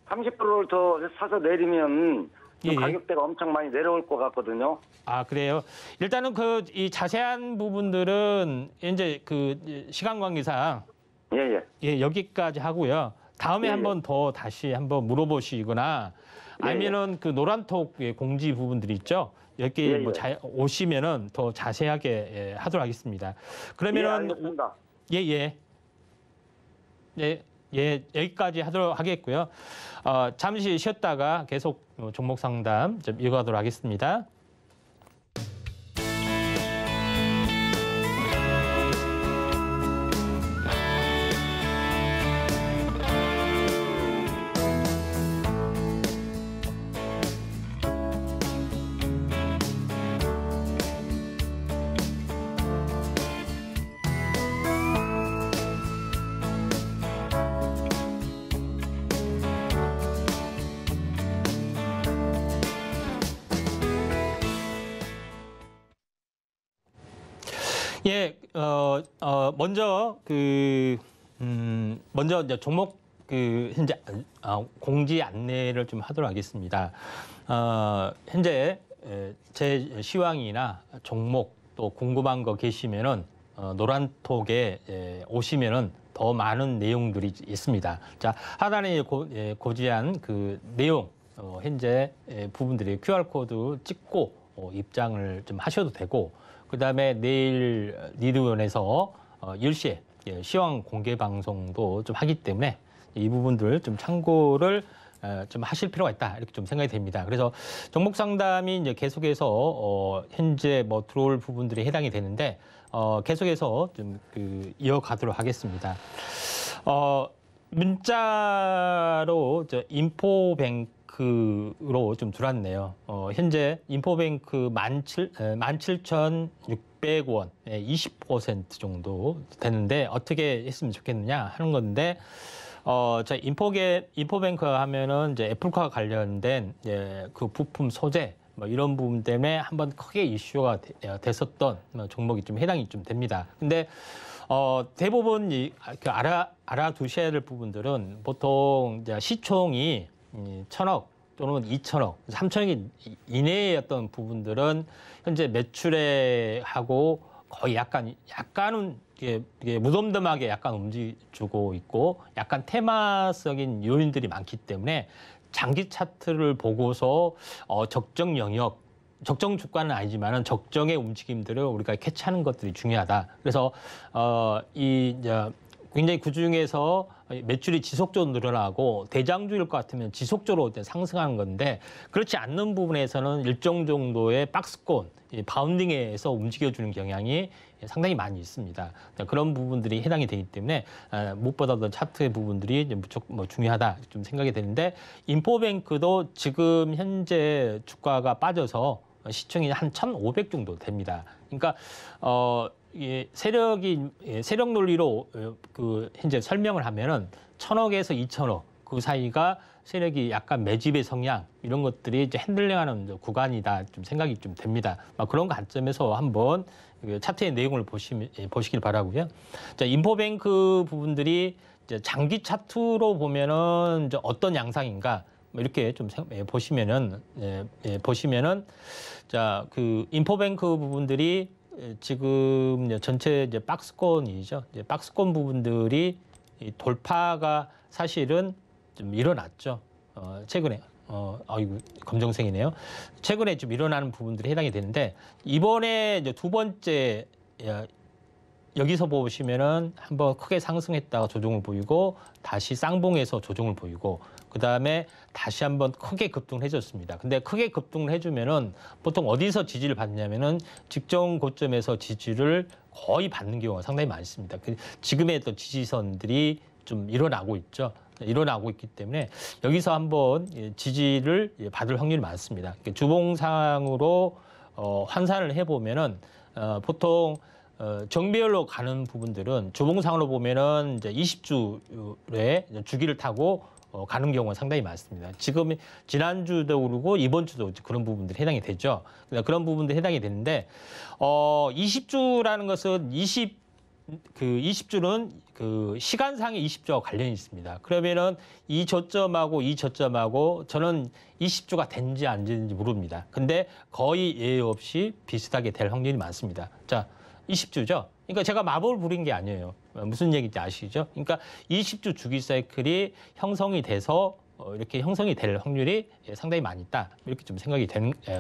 Speaker 4: 30%를 더 사서 내리면
Speaker 2: 예.
Speaker 4: 가격대가 엄청 많이 내려올 것 같거든요.
Speaker 2: 아, 그래요? 일단은 이 자세한 부분들은 이제 그 시간 관계상 예, 여기까지 하고요. 다음에 한번 더 다시 한번 물어보시거나 아니면은 그 노란톡 공지 부분들이 있죠. 여기 뭐 오시면은 더 자세하게 하도록 하겠습니다. 그러면은 예, 여기까지 하도록 하겠고요. 잠시 쉬었다가 계속 종목 상담 좀 이어가도록 하겠습니다. 예, 먼저 이제 종목 현재 공지 안내를 좀 하도록 하겠습니다. 현재 제 시황이나 종목 또 궁금한 거 계시면은 노란톡에 오시면은 더 많은 내용들이 있습니다. 자, 하단에 고지한 그 내용 현재 부분들이 QR코드 찍고 입장을 좀 하셔도 되고. 그다음에 내일 리드원에서 10시에 시황 공개 방송도 좀 하기 때문에 이 부분들 좀 참고를 좀 하실 필요가 있다 이렇게 좀 생각이 됩니다. 그래서 종목 상담이 이제 계속해서 현재 뭐 들어올 부분들이 해당이 되는데 계속해서 좀 이어가도록 하겠습니다. 문자로 인포뱅크로 좀 들어왔네요. 현재 인포뱅크 17,600원, 20% 정도 되는데 어떻게 했으면 좋겠느냐 하는 건데, 자, 인포뱅크 하면은 이제 애플과 관련된 그 부품 소재 뭐 이런 부분 때문에 한번 크게 이슈가 됐었던 종목이 좀 해당이 좀 됩니다. 근데 대부분 알아두셔야 될 부분들은 보통 이제 시총이 1,000억 또는 2,000억, 3,000억 이내의 어떤 부분들은 현재 매출에 하고 거의 약간은 이게 무덤덤하게 약간 움직이고 있고 약간 테마적인 요인들이 많기 때문에 장기 차트를 보고서 적정 영역, 적정 주가는 아니지만은 적정의 움직임들을 우리가 캐치하는 것들이 중요하다. 그래서 굉장히 그중에서 매출이 지속적으로 늘어나고 대장주일 것 같으면 지속적으로 상승하는 건데 그렇지 않는 부분에서는 일정 정도의 박스권, 바운딩에서 움직여주는 경향이 상당히 많이 있습니다. 그런 부분들이 해당이 되기 때문에 무엇보다도 차트의 부분들이 무척 중요하다 좀 생각이 되는데 인포뱅크도 지금 현재 주가가 빠져서 시총이 한 1,500 정도 됩니다. 그러니까 세력 논리로 그 현재 설명을 하면은 1,000억에서 2,000억 그 사이가 세력이 약간 매집의 성향 이런 것들이 이제 핸들링하는 구간이다 좀 생각이 좀 됩니다. 그런 관점에서 한번 차트의 내용을 보시길 바라고요. 자, 인포뱅크 부분들이 이제 장기 차트로 보면은 이제 어떤 양상인가 이렇게 좀 보시면은 자, 그 인포뱅크 부분들이 지금 전체 이제 박스권이죠. 이제 박스권 부분들이 돌파가 사실은 좀 일어났죠. 최근에 아이고 검정색이네요. 최근에 좀 일어나는 부분들이 해당이 되는데 이번에 이제 두 번째 여기서 보시면은 한번 크게 상승했다가 조정을 보이고 다시 쌍봉에서 조정을 보이고 그다음에 다시 한번 크게 급등을 해줬습니다. 근데 크게 급등을 해주면은 보통 어디서 지지를 받냐면은 직전 고점에서 지지를 거의 받는 경우가 상당히 많습니다. 지금의 또 지지선들이 좀 일어나고 있죠. 일어나고 있기 때문에 여기서 한번 지지를 받을 확률이 많습니다. 주봉상으로 환산을 해보면은 보통 정배열로 가는 부분들은 주봉상으로 보면은 이제 20주의 주기를 타고 가는 경우가 상당히 많습니다. 지금 지난주도 그러고 이번 주도 그런 부분들이 해당이 되죠. 그런 부분들이 해당이 되는데 20주라는 것은 20주는 그 시간상의 20주와 관련이 있습니다. 그러면은 이 저점하고 저는 20주가 된지 안 된지 모릅니다. 근데 거의 예외 없이 비슷하게 될 확률이 많습니다. 자, 20주죠. 그러니까 제가 마법을 부린 게 아니에요. 무슨 얘기인지 아시죠? 그러니까 20주 주기 사이클이 형성이 돼서 이렇게 형성이 될 확률이 상당히 많이 있다. 이렇게 좀 생각이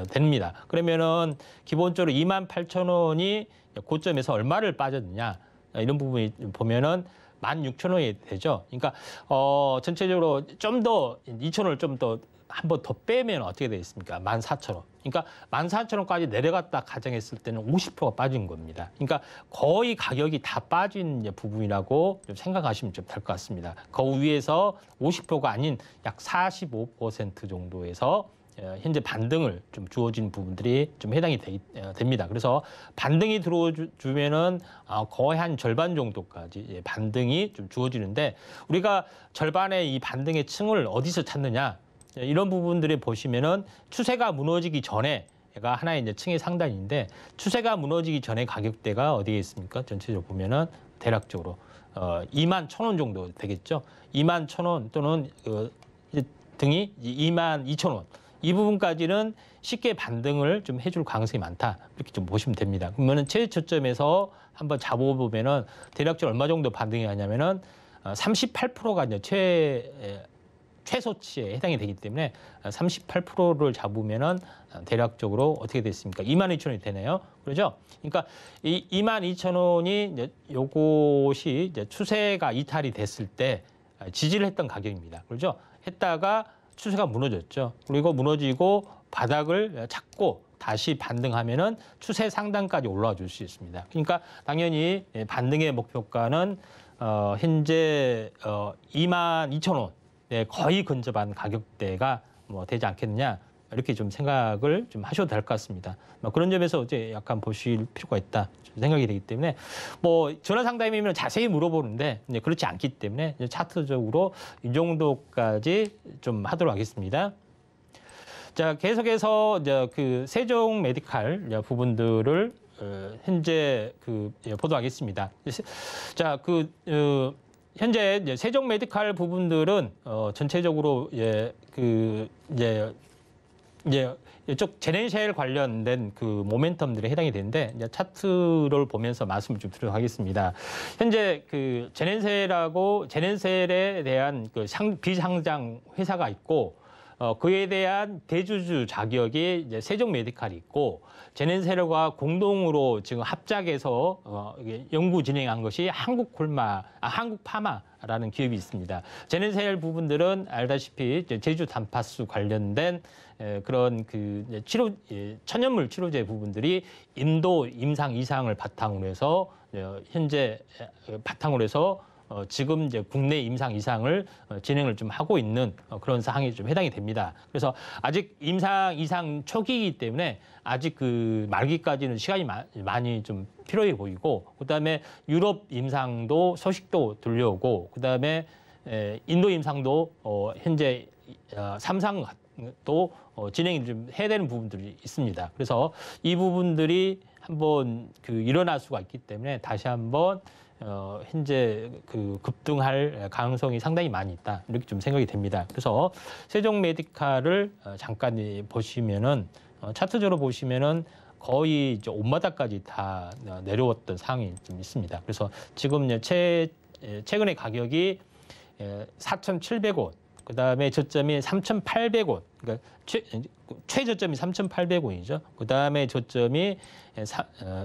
Speaker 2: 됩니다. 그러면은 기본적으로 28,000원이 고점에서 얼마를 빠졌느냐 이런 부분이 보면은 16,000원이 되죠. 그러니까 전체적으로 좀 더 2,000원을 좀 더 한 번 더 빼면 어떻게 되겠습니까? 14,000원. 그러니까 14,000원까지 내려갔다 가정했을 때는 50%가 빠진 겁니다. 그러니까 거의 가격이 다 빠진 부분이라고 좀 생각하시면 좀 될 것 같습니다. 그 위에서 50%가 아닌 약 45% 정도에서 현재 반등을 좀 주어진 부분들이 좀 해당이 됩니다. 그래서 반등이 들어주면은 거의 한 절반 정도까지 반등이 좀 주어지는데 우리가 절반의 이 반등의 층을 어디서 찾느냐 이런 부분들이 보시면은 추세가 무너지기 전에가 하나의 이제 층의 상단인데 추세가 무너지기 전에 가격대가 어디에 있습니까? 전체적으로 보면은 대략적으로 21,000원 정도 되겠죠. 21,000원 또는 등이 22,000원. 이 부분까지는 쉽게 반등을 좀 해줄 가능성이 많다. 이렇게 좀 보시면 됩니다. 그러면은 최저점에서 한번 잡아보면은 대략적으로 얼마 정도 반등이 하냐면은 38%가 이제 최소치에 해당이 되기 때문에 38%를 잡으면은 대략적으로 어떻게 됐습니까? 22,000원이 되네요. 그렇죠? 그러니까 이 22,000원이 이제 요것이 이제 추세가 이탈이 됐을 때 지지를 했던 가격입니다. 그렇죠? 했다가 추세가 무너졌죠. 그리고 무너지고 바닥을 찾고 다시 반등하면은 추세 상단까지 올라와 줄 수 있습니다. 그러니까 당연히 반등의 목표가는 현재 22,000원 거의 근접한 가격대가 되지 않겠느냐 이렇게 좀 생각을 좀 하셔도 될 것 같습니다. 그런 점에서 이제 약간 보실 필요가 있다 생각이 되기 때문에 전화 상담이면 자세히 물어보는데 그렇지 않기 때문에 차트적으로 이 정도까지 좀 하도록 하겠습니다. 자, 계속해서 이제 그 세종 메디칼 부분들을 현재 보도하겠습니다. 자, 현재 이제 세종 메디칼 부분들은 전체적으로 이쪽 제넨셀 관련된 그 모멘텀들이 해당이 되는데 이제 차트를 보면서 말씀을 좀 드리도록 하겠습니다. 현재 그 제넨셀에 대한 그 비상장 회사가 있고 그에 대한 대주주 자격이 이제 세종 메디칼이 있고 제넨셀과 공동으로 지금 합작해서 이게 연구 진행한 것이 한국파마라는 기업이 있습니다. 제넨셀 부분들은 알다시피 이제 제주 단파수 관련된 그런 그 치료 천연물 치료제 부분들이 인도 임상 이상을 바탕으로 해서 현재 바탕으로 해서 지금 이제 국내 임상 이상을 진행을 좀 하고 있는 그런 사항이 좀 해당이 됩니다. 그래서 아직 임상 이상 초기이기 때문에 아직 그 말기까지는 시간이 많이 좀 필요해 보이고, 그다음에 유럽 임상도 소식도 들려오고, 그다음에 인도 임상도 현재 3상도 진행이 좀 해야 되는 부분들이 있습니다. 그래서 이 부분들이 한번 그 일어날 수가 있기 때문에 다시 한번 현재 그 급등할 가능성이 상당히 많이 있다, 이렇게 좀 생각이 됩니다. 그래서 세종 메디칼을 잠깐 보시면은 차트적으로 보시면은 거의 이제 옷마다까지 다 내려왔던 상황이 좀 있습니다. 그래서 지금 최근에 가격이 4,700원, 그다음에 저점이 3,800원, 그러니까 최저점이 3,800원이죠. 그다음에 저점이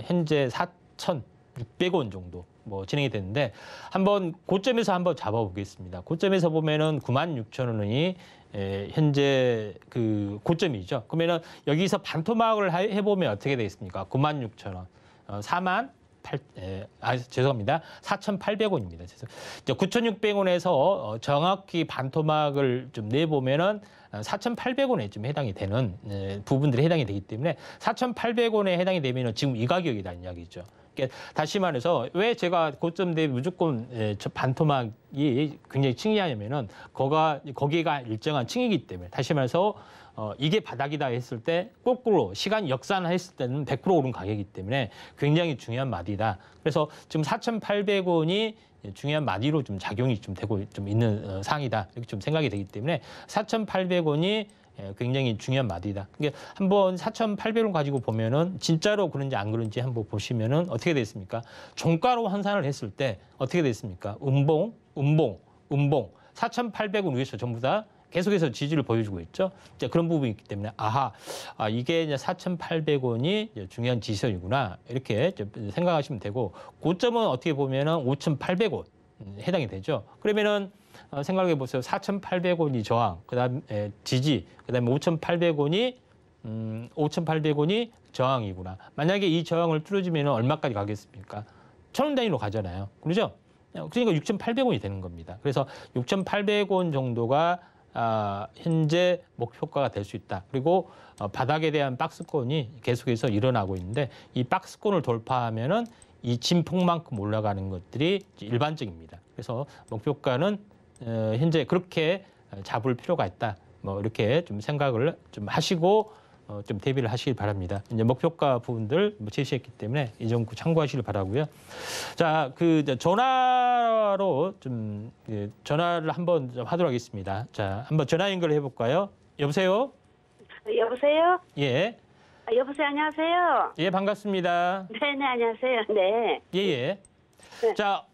Speaker 2: 현재 4,600원 정도 뭐 진행이 됐는데, 한번 고점에서 한번 잡아보겠습니다. 고점에서 보면은 96,000원이 현재 그 고점이죠. 그러면은 여기서 반토막을 해보면 어떻게 되겠습니까? 96,000원, 4,800원입니다. 9,600원에서 정확히 반토막을 좀 내보면은 4,800원에 좀 해당이 되는 부분들이 해당이 되기 때문에 4,800원에 해당이 되면은 지금 이 가격이라는 이야기죠. 그러니까 다시 말해서 왜 제가 고점 대비 무조건 반토막이 굉장히 층이냐면은 거기가 일정한 층이기 때문에, 다시 말해서 이게 바닥이다 했을 때 거꾸로 시간 역산했을 때는 100% 오른 가격이기 때문에 굉장히 중요한 마디다. 그래서 지금 4,800원이 중요한 마디로 좀 작용이 좀 되고 좀 있는 상황이다, 이렇게 좀 생각이 되기 때문에 4,800원이 굉장히 중요한 마디다. 이게 한번 4,800원 가지고 보면은 진짜로 그런지 안 그런지 한번 보시면은 어떻게 됐습니까? 종가로 환산을 했을 때 어떻게 됐습니까? 음봉, 4,800원 위에서 전부 다 계속해서 지지를 보여주고 있죠. 이제 그런 부분이 있기 때문에 이게 이제 4,800원이 중요한 지지선이구나, 이렇게 생각하시면 되고, 고점은 어떻게 보면은 5,800원 해당이 되죠. 그러면은 생각해 보세요. 4,800원이 저항, 그다음에 지지, 그다음에 5,800원이 저항이구나. 만약에 이 저항을 뚫어주면 얼마까지 가겠습니까? 1,000원 단위로 가잖아요. 그렇죠? 그러니까 6,800원이 되는 겁니다. 그래서 6,800원 정도가 현재 목표가가 될 수 있다. 그리고 바닥에 대한 박스권이 계속해서 일어나고 있는데, 이 박스권을 돌파하면은 이 진폭만큼 올라가는 것들이 일반적입니다. 그래서 목표가는 현재 그렇게 잡을 필요가 있다, 뭐 이렇게 좀 생각을 좀 하시고 좀 대비를 하시길 바랍니다. 이제 목표가 부분들 제시했기 때문에 이 정도 참고하시길 바라고요. 자, 그 전화로 좀 전화를 한번 좀 하도록 하겠습니다. 자, 한번 전화 연결을 해볼까요? 여보세요?
Speaker 3: 여보세요?
Speaker 2: 예.
Speaker 3: 여보세요, 안녕하세요.
Speaker 2: 예, 반갑습니다.
Speaker 3: 네네, 안녕하세요. 네.
Speaker 2: 예, 예.
Speaker 3: 네.
Speaker 2: 자,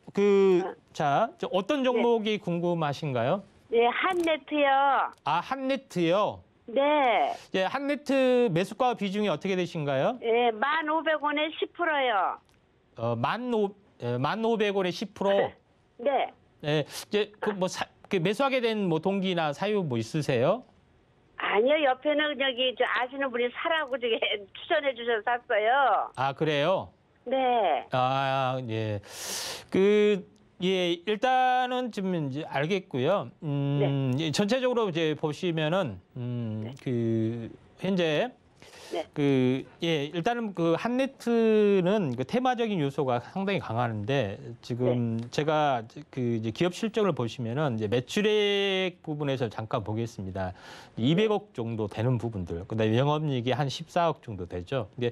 Speaker 2: 어떤 종목이 궁금하신가요?
Speaker 3: 네, 한네트요.
Speaker 2: 한네트요?
Speaker 3: 네.
Speaker 2: 예, 한네트 매수가 비중이 어떻게 되신가요?
Speaker 3: 예, 1,500원에 10%요.
Speaker 2: 1,500원에 10%.
Speaker 3: 네.
Speaker 2: 예, 이제 그 매수하게 된 뭐 동기나 사유 뭐 있으세요?
Speaker 3: 아니요, 옆에는 저기 아시는 분이 사라고 저기 추천해 주셔서 샀어요.
Speaker 2: 그래요?
Speaker 3: 네.
Speaker 2: 예. 일단은 좀 이제 알겠고요.
Speaker 3: 네.
Speaker 2: 전체적으로 이제 보시면은, 현재,
Speaker 3: 네.
Speaker 2: 일단은 그 한네트는 그 테마적인 요소가 상당히 강하는데, 지금 제가 이제 기업 실적을 보시면은 이제 매출액 부분에서 잠깐 보겠습니다. 200억 정도 되는 부분들, 그다음에 영업이익이 한 14억 정도 되죠. 근데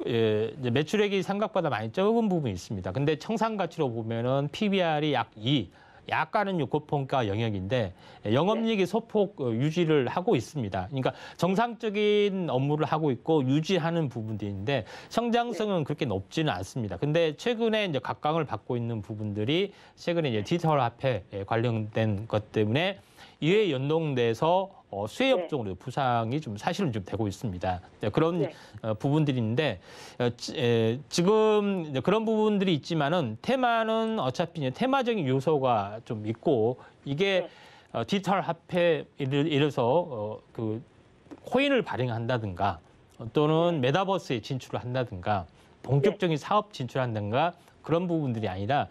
Speaker 2: 이제 매출액이 생각보다 많이 적은 부분이 있습니다. 근데 청산 가치로 보면은 PBR이 약 2. 약간은 고평가 영역인데 영업이익이 소폭 유지를 하고 있습니다. 그러니까 정상적인 업무를 하고 있고 유지하는 부분들인데 성장성은 그렇게 높지는 않습니다. 근데 최근에 이제 각광을 받고 있는 부분들이 최근에 이제 디지털 화폐 관련된 것 때문에 이에 연동돼서 수혜업종으로
Speaker 5: 네.
Speaker 2: 부상이 좀 사실은 좀 되고 있습니다. 그런
Speaker 5: 네.
Speaker 2: 부분들인데 지금 그런 부분들이 있지만은 테마는 어차피 이제 테마적인 요소가 좀 있고 이게 디지털 화폐 이래서 그 코인을 발행한다든가 또는 메타버스에 진출을 한다든가 본격적인 사업 진출한다든가 그런 부분들이 아니라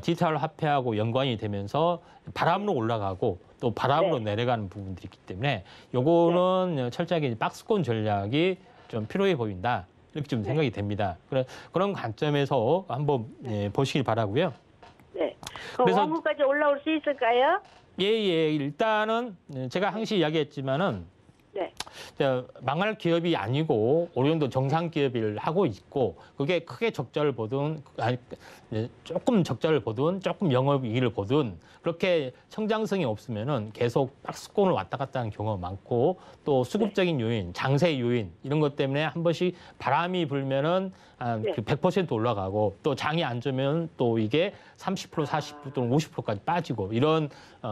Speaker 2: 디지털 화폐하고 연관이 되면서 바람으로 올라가고 또 바람으로 내려가는 부분들이 있기 때문에 요거는 철저하게 박스권 전략이 좀 필요해 보인다. 이렇게 좀 생각이 됩니다. 그런 관점에서 한번 보시길 바라고요.
Speaker 5: 네.
Speaker 2: 그래서
Speaker 5: 원구까지 올라올 수 있을까요?
Speaker 2: 예. 일단은 제가 항시 이야기했지만은
Speaker 5: 네.
Speaker 2: 망할 기업이 아니고 어느 정도 정상 기업을 하고 있고 그게 크게 적자를 보든 아니 조금 적자를 보든 조금 영업이익을 보든 그렇게 성장성이 없으면은 계속 박스권을 왔다 갔다 하는 경우가 많고 또 수급적인 요인, 장세 요인 이런 것 때문에 한 번씩 바람이 불면은 한 100% 올라가고 또 장이 안 좋으면 또 이게 30%, 40% 또는 50%까지 빠지고 이런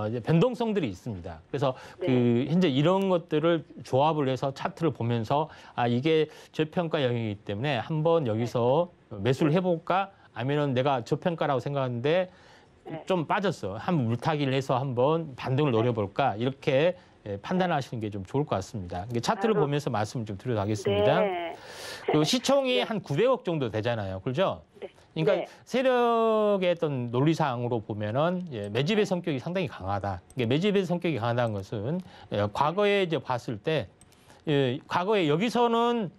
Speaker 2: 이제 변동성들이 있습니다. 그래서 그 현재 이런 것들을 조합을 해서 차트를 보면서 이게 저평가 영역이기 때문에 한번 여기서 매수를 해볼까? 아니면은 내가 저평가라고 생각하는데 좀 빠졌어. 한번 물타기를 해서 한번 반등을 노려볼까? 이렇게 판단하시는 게 좀 좋을 것 같습니다. 차트를 보면서 말씀을 좀 드려도 하겠습니다.
Speaker 5: 네.
Speaker 2: 그 시총이 한 900억 정도 되잖아요. 그렇죠?
Speaker 5: 네.
Speaker 2: 그러니까 세력의 어떤 논리상으로 보면은 매집의 성격이 상당히 강하다. 매집의 성격이 강하다는 것은 과거에 이제 봤을 때 과거에 여기서는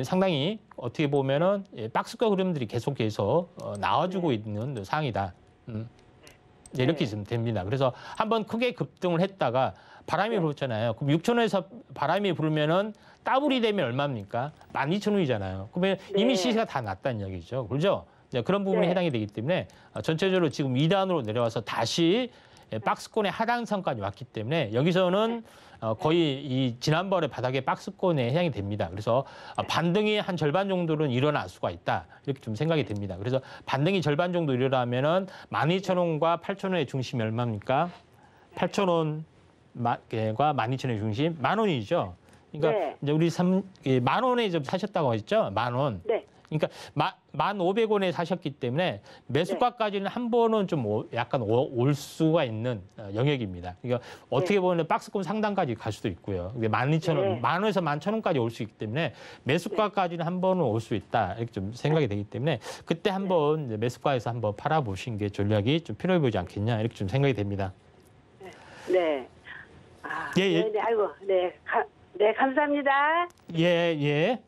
Speaker 2: 상당히 어떻게 보면은 박스권 흐름들이 계속해서 나와주고 있는 상황이다. 이렇게 좀 됩니다. 그래서 한번 크게 급등을 했다가 바람이 불었잖아요. 그럼 6,000원에서 바람이 불면은 더블이 되면 얼마입니까? 12,000원이잖아요. 그러면 이미 시세가 다 났다는 얘기죠. 그렇죠? 그런 부분에 해당이 되기 때문에 전체적으로 지금 2단으로 내려와서 다시 박스권의 하단선까지 왔기 때문에 여기서는 거의 이 지난번에 바닥의 박스권에 해당이 됩니다. 그래서 반등이 한 절반 정도는 일어날 수가 있다. 이렇게 좀 생각이 됩니다. 그래서 반등이 절반 정도 일어나면은 12,000원과 8,000원의 중심이 얼마입니까? 8,000원과 12,000원의 중심 10,000원이죠. 그러니까 이제 우리 10,000원에 좀 사셨다고 했죠? 10,000원.
Speaker 5: 네.
Speaker 2: 그러니까 1,500원에 사셨기 때문에 매수가까지는 한 번은 좀 약간 올 수가 있는 영역입니다. 그러니까 어떻게 보면 박스권 상단까지 갈 수도 있고요. 12,000원, 10,000원에서 11,000원까지 올 수 있기 때문에 매수가까지는 한 번은 올 수 있다. 이렇게 좀 생각이 되기 때문에 그때 한번 매수가에서 한번 팔아보신 게 전략이 좀 필요해 보이지 않겠냐. 이렇게 좀 생각이 됩니다.
Speaker 5: 네. 네. 아이고, 네, 감사합니다.
Speaker 2: 예,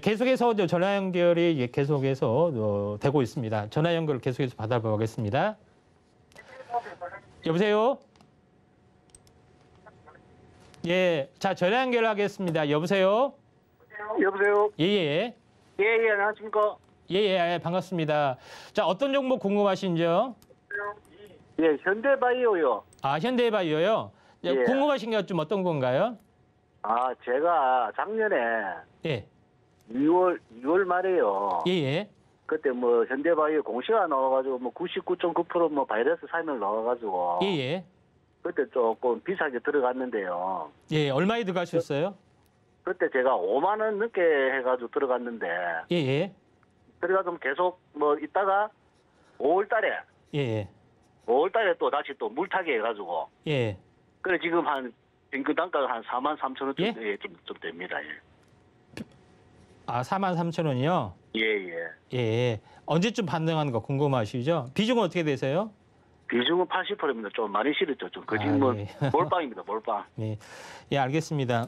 Speaker 2: 계속해서 전화 연결이 계속해서 되고 있습니다. 전화 연결 계속해서 받아보겠습니다. 여보세요? 예, 자, 전화 연결하겠습니다. 여보세요?
Speaker 6: 여보세요?
Speaker 2: 예,
Speaker 6: 안녕하십니까?
Speaker 2: 예, 반갑습니다. 자, 어떤 정보 궁금하신지요?
Speaker 6: 예, 현대바이오요.
Speaker 2: 현대바이오요?
Speaker 6: 예.
Speaker 2: 궁금하신 게 좀 어떤 건가요?
Speaker 6: 제가 작년에
Speaker 2: 예.
Speaker 6: 2월 말에요.
Speaker 2: 예.
Speaker 6: 그때 뭐 현대바이오 공시가 나와가지고 뭐 99.9% 뭐 바이러스 사멸 나와가지고.
Speaker 2: 예.
Speaker 6: 그때 조금 비싸게 들어갔는데요.
Speaker 2: 예, 얼마에 들어가셨어요?
Speaker 6: 그때 제가 5만 원 넘게 해가지고 들어갔는데.
Speaker 2: 예.
Speaker 6: 들어가서 계속 뭐 있다가 5월 달에.
Speaker 2: 예.
Speaker 6: 5월 달에 또 다시 또 물타기 해가지고.
Speaker 2: 예.
Speaker 6: 그래 지금 한 평균 단가가 한 43,000원 정도 좀 됩니다. 예.
Speaker 2: 43,000원이요?
Speaker 6: 예.
Speaker 2: 언제쯤 반등하는 거 궁금하시죠? 비중은 어떻게 되세요?
Speaker 6: 비중은 80%입니다. 좀 많이 실었죠. 좀 거짓말 몰빵입니다. 몰빵.
Speaker 2: 예, 알겠습니다.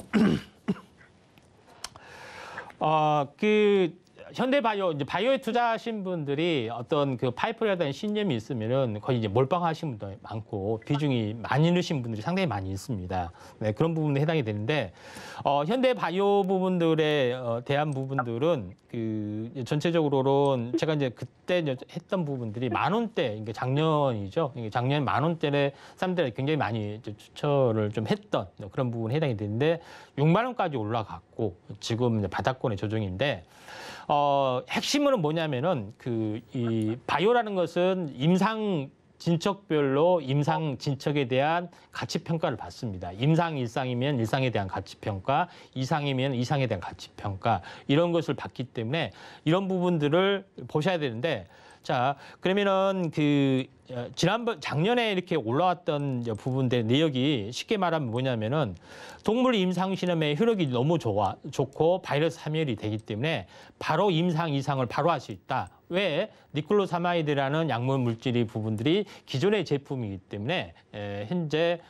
Speaker 2: 현대바이오 이제 바이오에 투자하신 분들이 어떤 그 파이프에 대한 신념이 있으면은 거의 이제 몰빵하신 분도 많고 비중이 많이 넣으신 분들이 상당히 많이 있습니다. 네, 그런 부분에 해당이 되는데 현대바이오 부분들에 대한 부분들은 그 전체적으로는 제가 이제 그때 했던 부분들이 10,000원대, 그러니까 작년이죠. 작년 10,000원대에 사람들이 굉장히 많이 추천을 좀 했던 그런 부분에 해당이 되는데 6만 원까지 올라갔고 지금 바닥권의 조정인데. 핵심은 뭐냐면은 이 바이오라는 것은 임상 진척별로 임상 진척에 대한 가치 평가를 받습니다. 임상 일상이면 일상에 대한 가치 평가, 이상이면 이상에 대한 가치 평가 이런 것을 받기 때문에 이런 부분들을 보셔야 되는데 자 그러면은 작년에 이렇게 올라왔던 부분들 내역이 쉽게 말하면 뭐냐면은 동물 임상 실험의 효력이 너무 좋고 바이러스 함유율이 되기 때문에 바로 임상 이상을 바로 할 수 있다. 왜? 니클로사마이드라는 약물 물질이 부분들이 기존의 제품이기 때문에 현재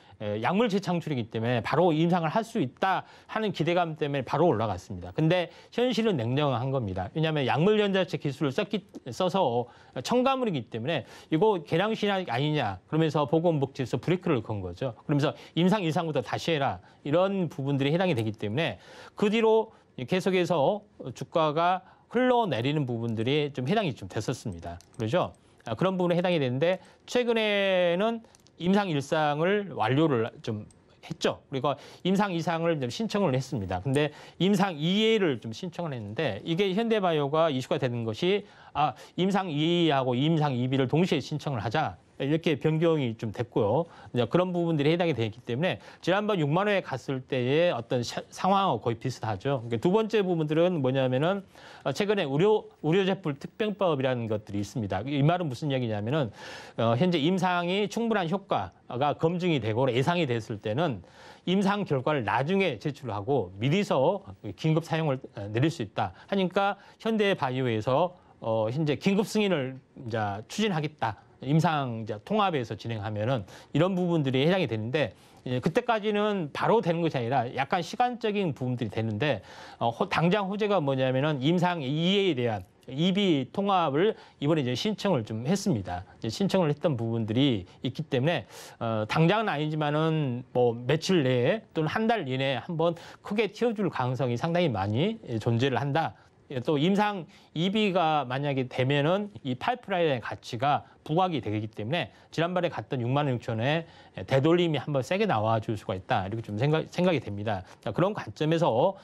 Speaker 2: 약물 재창출이기 때문에 바로 임상을 할 수 있다 하는 기대감 때문에 바로 올라갔습니다. 근데 현실은 냉정한 겁니다. 왜냐하면 약물 연자체 기술을 써서 첨가물이기 때문에 이거 개량신약 아니냐 그러면서 보건복지에서 브레이크를 건 거죠. 그러면서 임상 이상부터 다시 해라 이런 부분들이 해당이 되기 때문에 그 뒤로 계속해서 주가가 흘러내리는 부분들이 좀 해당이 좀 됐었습니다. 그렇죠? 그런 부분에 해당이 되는데 최근에는 임상 일상을 완료를 좀 했죠. 그리고 임상 이상을 좀 신청을 했습니다. 근데 임상 2회를 좀 신청을 했는데 이게 현대바이오가 이슈가 되는 것이 임상 2회하고 임상 2B를 동시에 신청을 하자. 이렇게 변경이 좀 됐고요. 그런 부분들이 해당이 되기 때문에 지난번 6만 원에 갔을 때의 어떤 상황하고 거의 비슷하죠. 두 번째 부분들은 뭐냐면은 최근에 의료제품 특별법이라는 것들이 있습니다. 이 말은 무슨 얘기냐면은 현재 임상이 충분한 효과가 검증이 되고 예상이 됐을 때는 임상 결과를 나중에 제출하고 미리서 긴급 사용을 내릴 수 있다. 하니까 현대바이오에서 현재 긴급 승인을 이제 추진하겠다. 임상 통합에서 진행하면은 이런 부분들이 해당이 되는데 그때까지는 바로 되는 것이 아니라 약간 시간적인 부분들이 되는데 당장 호재가 뭐냐면은 임상 2회에 대한 2B 통합을 이번에 이제 신청을 좀 했습니다. 신청을 했던 부분들이 있기 때문에 당장은 아니지만은 뭐 며칠 내에 또는 한 달 이내에 한번 크게 튀어줄 가능성이 상당히 많이 존재를 한다. 또 임상 2B가 만약에 되면은 이 파이프라인의 가치가 부각이 되기 때문에 지난번에 갔던 6만 6천에 되돌림이 한번 세게 나와줄 수가 있다. 이렇게 좀 생각이 됩니다. 자, 그런 관점에서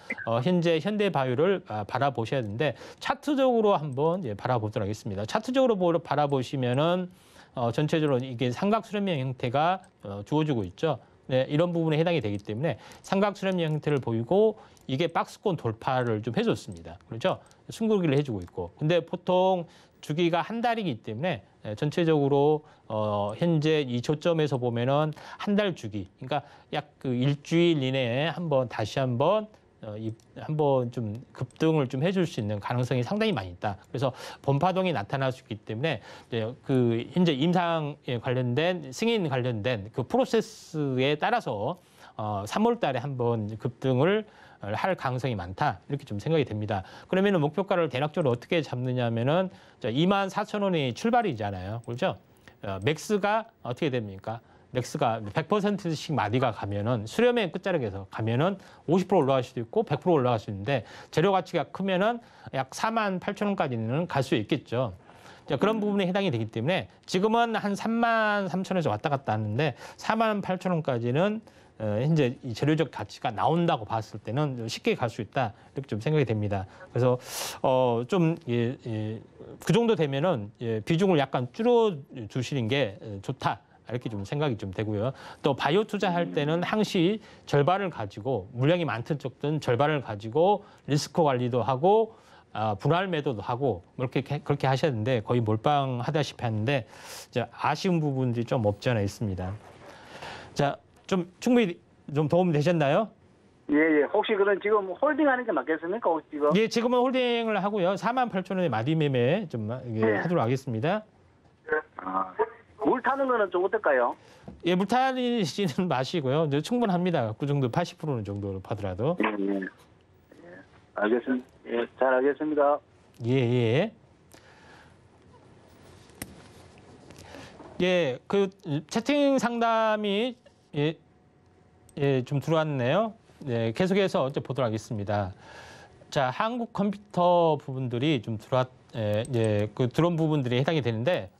Speaker 2: 현재 현대바이오를 바라보셔야 되는데 차트적으로 한번 바라보도록 하겠습니다. 차트적으로 바라보시면은 전체적으로 이게 삼각수렴형 형태가 주어지고 있죠. 네, 이런 부분에 해당이 되기 때문에 삼각수렴형 형태를 보이고 이게 박스권 돌파를 좀 해줬습니다. 그렇죠? 숨고르기를 해주고 있고. 근데 보통 주기가 한 달이기 때문에 전체적으로 현재 이 저점에서 보면은 한 달 주기, 그러니까 약 그 일주일 이내에 다시 한번 좀 급등을 좀 해줄 수 있는 가능성이 상당히 많이 있다. 그래서 본파동이 나타날 수 있기 때문에 그 현재 임상에 관련된 승인 관련된 그 프로세스에 따라서 3월 달에 한번 급등을 할 가능성이 많다. 이렇게 좀 생각이 됩니다. 그러면은 목표가를 대략적으로 어떻게 잡느냐면은 24,000원이 출발이잖아요. 그렇죠? 맥스가 어떻게 됩니까? 맥스가 100%씩 마디가 가면은 수렴의 끝자락에서 가면은 50% 올라갈 수도 있고 100% 올라갈 수 있는데 재료 가치가 크면은 약 48,000원까지는 갈 수 있겠죠. 자, 그런 부분에 해당이 되기 때문에 지금은 한 33,000원에서 왔다 갔다 하는데 48,000원까지는 현재 이 재료적 가치가 나온다고 봤을 때는 쉽게 갈 수 있다 이렇게 좀 생각이 됩니다. 그래서 그 정도 되면은 비중을 약간 줄여 주시는 게 좋다. 이렇게 좀 생각이 좀 되고요. 또 바이오 투자할 때는 항시 절반을 가지고 물량이 많든 적든 절반을 가지고 리스크 관리도 하고 분할 매도도 하고 그렇게 하셔야 되는데 거의 몰빵하다시피 하는데 아쉬운 부분들이 좀 없지 않아 있습니다. 자, 좀 충분히 좀 도움 되셨나요?
Speaker 6: 예. 혹시 그럼 지금 홀딩하는 게 맞겠습니까? 혹시 지금?
Speaker 2: 예, 지금은 홀딩을 하고요. 48,000원에 마디 매매 좀 하도록 하겠습니다.
Speaker 6: 물 타는 거는 좀 어떨까요?
Speaker 2: 예, 물 타시는 마시고요. 충분합니다. 그 정도 80%는 정도로 하더라도.
Speaker 6: 예. 알겠습니다. 예, 잘 알겠습니다.
Speaker 2: 예. 예, 그 채팅 상담이 좀 들어왔네요. 네, 계속해서 보도록 하겠습니다. 자, 한국 컴퓨터 부분들이 좀 들어온 부분들이 해당이 되는데,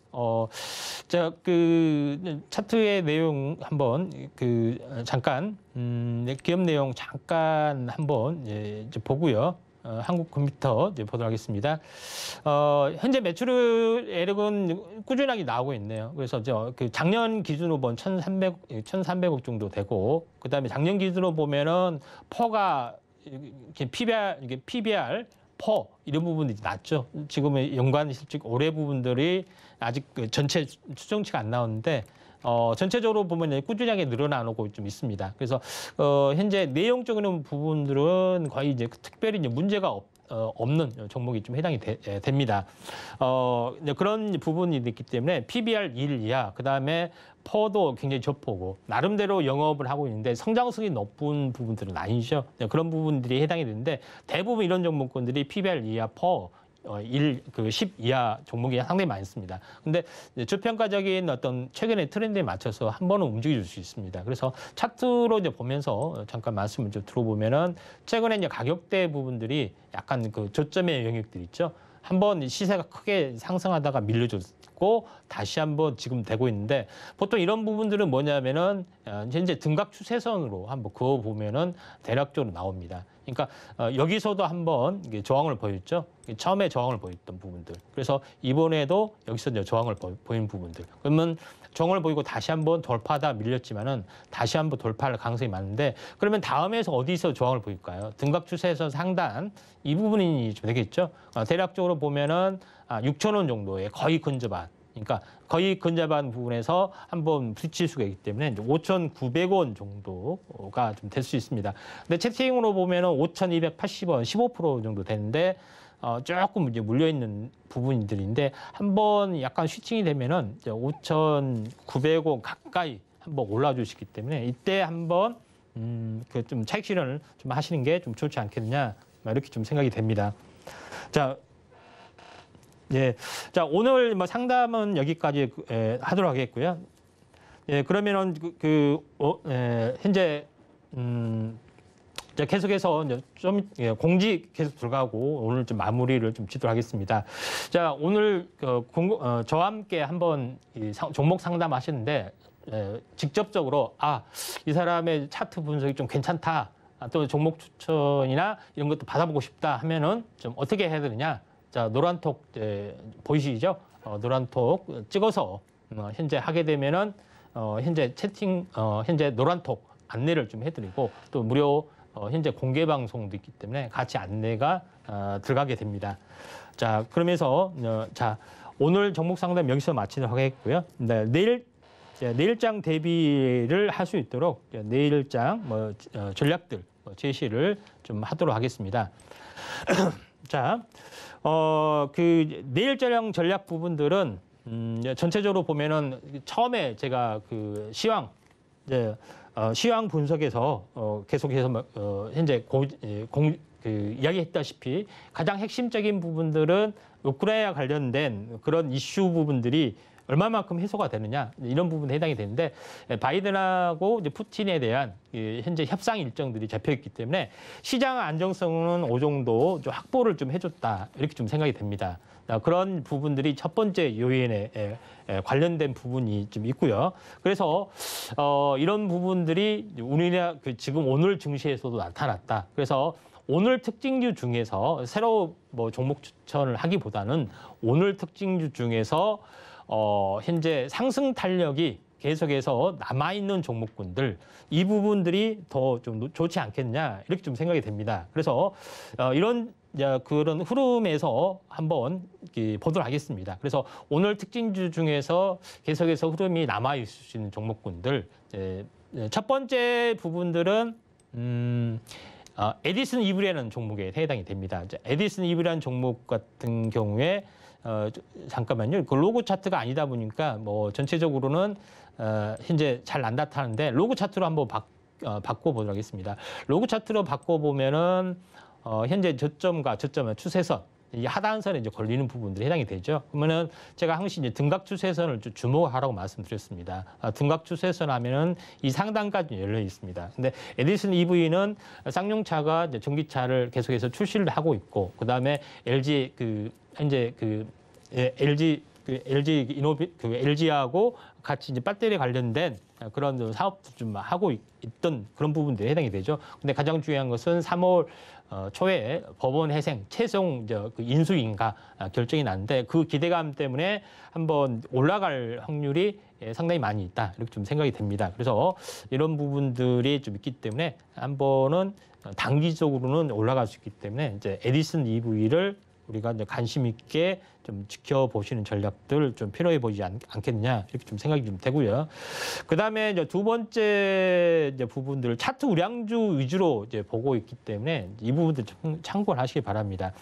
Speaker 2: 그 차트의 내용 한번 잠깐 기업 내용 잠깐 한번 이제 보고요. 한국 컴퓨터 이제 보도록 하겠습니다. 현재 매출액은 꾸준하게 나오고 있네요. 그래서 그 작년 기준으로 보면 1,300억 정도 되고, 그다음에 작년 기준으로 보면은 퍼가 PBR, 퍼 이런 부분이 낮죠. 지금의 연간 실적 올해 부분들이 아직 그 전체 추정치가 안 나오는데. 전체적으로 보면 꾸준하게 늘어나고 좀 있습니다. 그래서 현재 내용적인 부분들은 거의 이제 특별히 이제 문제가 없는 종목이 좀 해당이 됩니다. 그런 부분이 있기 때문에 PBR 1 이하, 그다음에 퍼도 굉장히 저포고 나름대로 영업을 하고 있는데 성장성이 높은 부분들은 아니죠. 그런 부분들이 해당이 되는데 대부분 이런 종목군들이 PBR 이하, 퍼 10 이하 종목이 상당히 많습니다. 근데 저평가적인 어떤 최근의 트렌드에 맞춰서 한 번은 움직여 줄 수 있습니다. 그래서 차트로 이제 보면서 잠깐 말씀을 좀 들어보면은 최근에 이제 가격대 부분들이 약간 그 저점의 영역들 있죠. 한번 시세가 크게 상승하다가 밀려줬고 다시 한번 지금 되고 있는데 보통 이런 부분들은 뭐냐면은 현재 등각 추세선으로 한번 그어 보면은 대략적으로 나옵니다. 그러니까 여기서도 한번 저항을 보였죠. 처음에 저항을 보였던 부분들. 그래서 이번에도 여기서 이제 저항을 보인 부분들. 그러면 저항을 보이고 다시 한번 돌파하다 밀렸지만은 다시 한번 돌파할 가능성이 많은데 그러면 다음에서 어디서 저항을 보일까요? 등각 추세선 상단 이 부분이 좀 되겠죠. 대략적으로 보면은 6,000원 정도에 거의 근접한. 그러니까 거의 근접한 부분에서 한번 부딪힐 수가 있기 때문에 5,900원 정도가 좀 될 수 있습니다. 근데 채팅으로 보면은 5,280원, 15% 정도 되는데 조금 이제 물려 있는 부분들인데 한번 약간 슈팅이 되면은 5,900원 가까이 한번 올라 주시기 때문에 이때 한번 그 좀 차익 실현을 좀 하시는 게 좀 좋지 않겠느냐 이렇게 좀 생각이 됩니다. 자. 예, 자 오늘 뭐 상담은 여기까지 하도록 하겠고요. 예, 그러면은 현재 계속해서 좀 공지 계속 들어가고 오늘 좀 마무리를 좀 짓도록 하겠습니다. 자 오늘 저와 함께 한번 종목 상담하시는데 직접적으로 이 사람의 차트 분석이 좀 괜찮다, 또 종목 추천이나 이런 것도 받아보고 싶다 하면은 좀 어떻게 해야 되느냐? 자, 노란톡 보이시죠? 노란톡 찍어서 현재 하게 되면은 현재 채팅 현재 노란톡 안내를 좀 해드리고 또 무료 현재 공개 방송도 있기 때문에 같이 안내가 들어가게 됩니다. 자, 그러면서 자 오늘 종목 상담 여기서 마치도록 하겠고요. 네, 내일장 대비를 할 수 있도록 내일장 전략들 제시를 좀 하도록 하겠습니다. 자. 그 내일장 전략 부분들은 전체적으로 보면은 처음에 제가 그 시황 분석에서 계속해서 현재 이야기했다시피 가장 핵심적인 부분들은 우크라이나 관련된 그런 이슈 부분들이 얼마만큼 해소가 되느냐 이런 부분에 해당이 되는데 바이든하고 이제 푸틴에 대한 현재 협상 일정들이 잡혀 있기 때문에 시장 안정성은 어느 정도 좀 확보를 좀 해줬다 이렇게 좀 생각이 됩니다. 그런 부분들이 첫 번째 요인에 관련된 부분이 좀 있고요. 그래서 이런 부분들이 우리나라 지금 오늘 증시에서도 나타났다. 그래서 오늘 특징주 중에서 새로 종목 추천을 하기보다는 오늘 특징주 중에서 현재 상승 탄력이 계속해서 남아있는 종목군들 이 부분들이 더 좀 좋지 않겠냐 이렇게 좀 생각이 됩니다. 그래서 이런 그런 흐름에서 한번 보도록 하겠습니다. 그래서 오늘 특징주 중에서 계속해서 흐름이 남아있을 수 있는 종목군들 첫 번째 부분들은 에디슨 이브리라는 종목에 해당이 됩니다. 에디슨 이브리라는 종목 같은 경우에 잠깐만요. 그 로고 차트가 아니다 보니까 전체적으로는 현재 잘 안 나타나는데 로고 차트로 한번 바꿔보도록 하겠습니다. 로고 차트로 바꿔보면은 현재 저점과 저점의 추세선 이 하단선에 이제 걸리는 부분들이 해당이 되죠. 그러면은 제가 항상 이제 등각 추세선을 좀 주목하라고 말씀드렸습니다. 등각 추세선 하면은 이 상단까지 열려 있습니다. 근데 에디슨 EV는 쌍용차가 이제 전기차를 계속해서 출시를 하고 있고, 그 다음에 LG 현재 LG 그 LG하고 같이 이제 배터리 관련된 그런 사업도 좀 하고 있던 그런 부분들에 해당이 되죠. 근데 가장 중요한 것은 3월 초에 법원 회생 최종 그 인수인가 결정이 났는데 그 기대감 때문에 한번 올라갈 확률이 상당히 많이 있다 이렇게 좀 생각이 됩니다. 그래서 이런 부분들이 좀 있기 때문에 한번은 단기적으로는 올라갈 수 있기 때문에 이제 에디슨 EV를 우리가 이제 관심 있게 좀 지켜보시는 전략들 좀 필요해 보이지 않겠느냐 이렇게 좀 생각이 좀 되고요. 그 다음에 이제 두 번째 이제 부분들 차트 우량주 위주로 이제 보고 있기 때문에 이 부분들 참고를 하시기 바랍니다.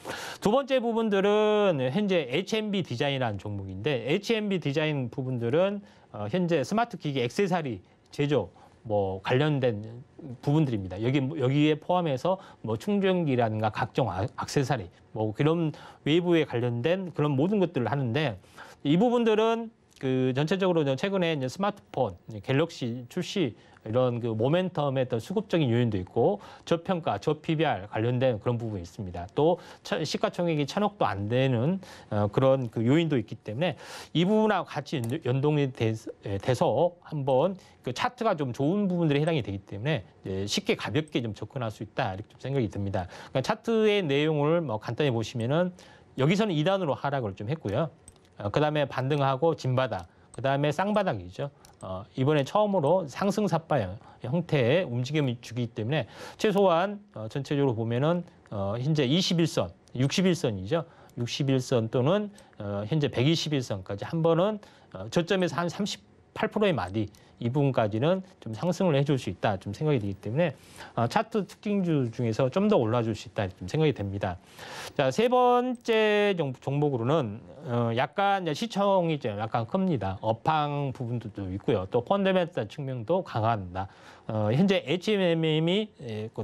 Speaker 2: 두 번째 부분들은 현재 HMB 디자인이라는 종목인데 HMB 디자인 부분들은 현재 스마트 기기 액세서리 제조 뭐 관련된 부분들입니다. 여기에 포함해서 뭐 충전기라든가 각종 액세서리 뭐 그런 외부에 관련된 그런 모든 것들을 하는데 이 부분들은 그 전체적으로 최근에 이제 스마트폰, 갤럭시 출시 이런 그 모멘텀의 어떤 수급적인 요인도 있고 저평가, 저PBR 관련된 그런 부분이 있습니다. 또 시가총액이 1,000억도 안 되는 그런 그 요인도 있기 때문에 이 부분하고 같이 연동이 돼서 한번 그 차트가 좀 좋은 부분들이 해당이 되기 때문에 쉽게 가볍게 좀 접근할 수 있다 이렇게 좀 생각이 듭니다. 그러니까 차트의 내용을 뭐 간단히 보시면은 여기서는 2단으로 하락을 좀 했고요. 그다음에 반등하고 진바닥, 그다음에 쌍바닥이죠. 이번에 처음으로 상승 삿바 형태의 움직임을 주기 때문에 최소한 전체적으로 보면은 현재 21선, 61선이죠. 61선 또는 현재 121선까지 한 번은 저점에서 한 38%의 마디 이 부분까지는 좀 상승을 해줄 수 있다 좀 생각이 되기 때문에 차트 특징주 중에서 좀 더 올라줄 수 있다 좀 생각이 됩니다. 자, 세 번째 종목으로는 약간 시총이 좀 약간 큽니다. 업황 부분도 있고요. 또 펀더멘탈 측면도 강합니다. 현재 HMM이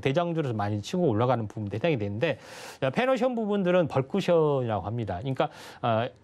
Speaker 2: 대장주로서 많이 치고 올라가는 부분도 해당이 되는데 패너션 부분들은 벌쿠션이라고 합니다. 그러니까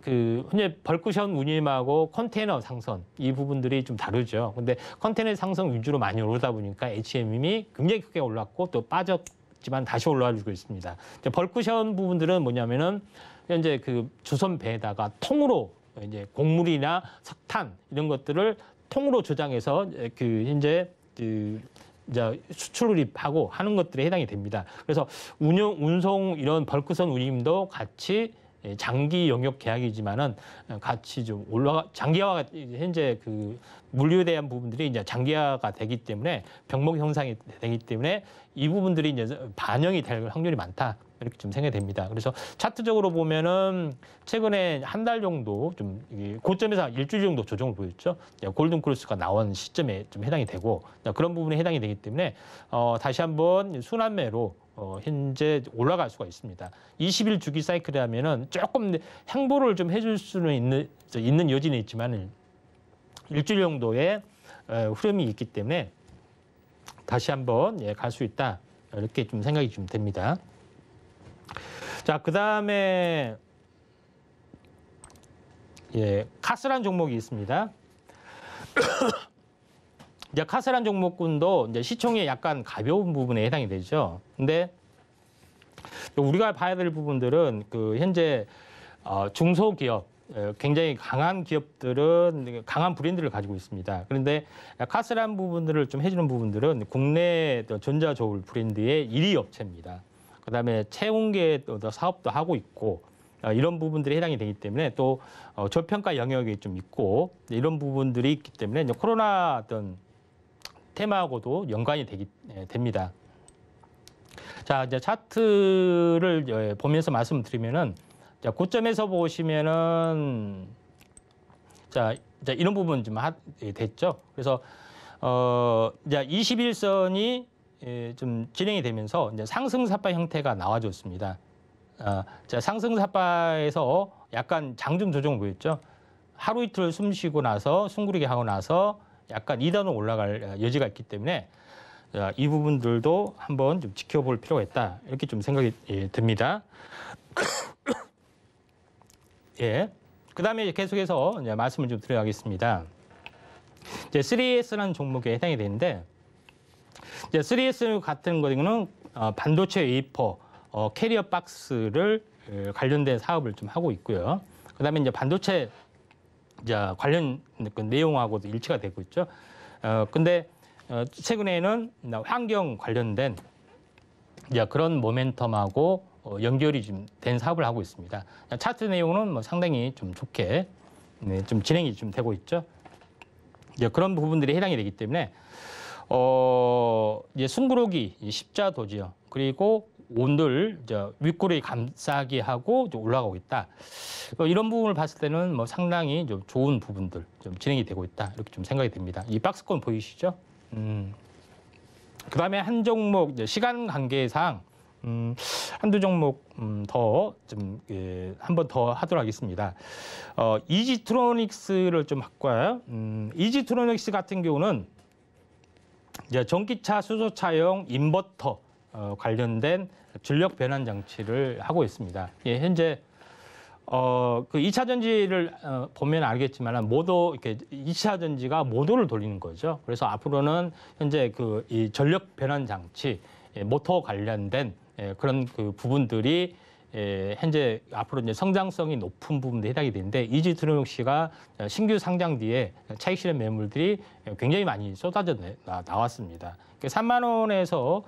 Speaker 2: 그 현재 벌쿠션 운임하고 컨테이너 상선 이 부분들이 좀 다르죠. 근데 컨테이너 상선 위주로 많이 오르다 보니까 HMM이 굉장히 크게 올랐고 또 빠졌지만 다시 올라와주고 있습니다. 벌쿠션 부분들은 뭐냐면은 현재 그 주선 배에다가 통으로 이제 곡물이나 석탄 이런 것들을 통으로 저장해서 그 현재 그 이제 수출입하고 하는 것들에 해당이 됩니다. 그래서 운송 이런 벌크선 운임도 같이 장기 영역 계약이지만은 같이 좀 장기화가 현재 그 물류에 대한 부분들이 이제 장기화가 되기 때문에 병목 형상이 되기 때문에 이 부분들이 이제 반영이 될 확률이 많다. 이렇게 좀 생각이 됩니다. 그래서 차트적으로 보면은 최근에 한 달 정도 좀 고점에서 일주일 정도 조정을 보였죠. 골든 크로스가 나온 시점에 좀 해당이 되고 그런 부분에 해당이 되기 때문에 다시 한번 순환매로 현재 올라갈 수가 있습니다. 20일 주기 사이클이라면은 조금 행보를 좀 해줄 수는 있는 여지는 있지만 일주일 정도의 흐름이 있기 때문에 다시 한번 갈 수 있다. 이렇게 좀 생각이 좀 됩니다. 자, 그 다음에 카스란 종목이 있습니다. 이제 카스란 종목군도 이제 시총이 약간 가벼운 부분에 해당이 되죠. 근데 우리가 봐야 될 부분들은 그 현재 중소기업 굉장히 강한 기업들은 강한 브랜드를 가지고 있습니다. 그런데 카스란 부분들을 좀 해주는 부분들은 국내 전자저울 브랜드의 1위 업체입니다. 그다음에 채용계 사업도 하고 있고 이런 부분들이 해당이 되기 때문에 또 저평가 영역이 좀 있고 이런 부분들이 있기 때문에 이제 코로나 어떤 테마하고도 연관이 됩니다. 자, 이제 차트를 보면서 말씀드리면은 자, 고점에서 보시면은 자 이런 부분 좀 됐죠. 그래서 이제 21선이 좀 진행이 되면서 이제 상승 삿바 형태가 나와줬습니다. 자, 상승 삿바에서 약간 장중 조정을 보였죠. 하루 이틀 숨 쉬고 나서 숨구리게 하고 나서 약간 2단으로 올라갈 여지가 있기 때문에 이 부분들도 한번 좀 지켜볼 필요가 있다. 이렇게 좀 생각이 듭니다. 예. 그 다음에 계속해서 이제 말씀을 좀 드려야겠습니다. 이제 3S라는 종목에 해당이 되는데, 이제 3S 같은 거는 반도체 웨이퍼, 캐리어 박스를 관련된 사업을 좀 하고 있고요. 그 다음에 이제 반도체 관련 그 내용하고도 일치가 되고 있죠. 근데 최근에는 환경 관련된 그런 모멘텀하고 연결이 좀 된 사업을 하고 있습니다. 차트 내용은 뭐 상당히 좀 좋게 좀 진행이 좀 되고 있죠. 그런 부분들이 해당이 되기 때문에 숨구르기 십자도지요. 그리고 온들 윗구르기 감싸기 하고 올라가고 있다. 이런 부분을 봤을 때는 뭐 상당히 좀 좋은 부분들 좀 진행이 되고 있다. 이렇게 좀 생각이 됩니다. 이 박스권 보이시죠? 그다음에 한 종목 시간 관계상 한두 종목 더 좀 한 번 더 하도록 하겠습니다. 이지트로닉스를 좀 바꿔요. 이지트로닉스 같은 경우는 전기차, 수소차용 인버터 관련된 전력 변환 장치를 하고 있습니다. 현재 그 2차 전지를 보면 알겠지만 모두 이렇게 2차 전지가 모두를 돌리는 거죠. 그래서 앞으로는 현재 그 이 전력 변환 장치, 모터 관련된 그런 그 부분들이 현재 앞으로 이제 성장성이 높은 부분들이 해당이 되는데 이지트로닉스가 신규 상장 뒤에 차익 실현 매물들이 굉장히 많이 쏟아져 나왔습니다. 3만 원에서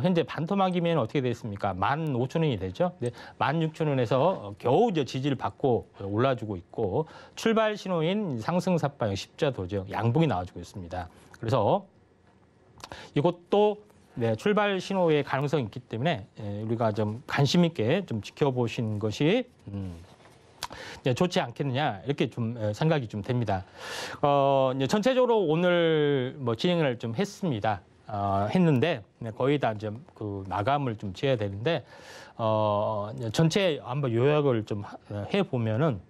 Speaker 2: 현재 반토막이면 어떻게 됐습니까? 15,000원이 되죠. 16,000원에서 겨우 지지를 받고 올라주고 있고 출발 신호인 상승 삿방 십자도죠. 양봉이 나와주고 있습니다. 그래서 이것도 출발 신호의 가능성이 있기 때문에 우리가 좀 관심 있게 좀 지켜보시는 것이 좋지 않겠느냐 이렇게 좀 생각이 좀 됩니다. 전체적으로 오늘 뭐 진행을 좀 했습니다. 했는데 거의 다 좀 그 마감을 좀 지어야 되는데 전체 한번 요약을 좀 해보면은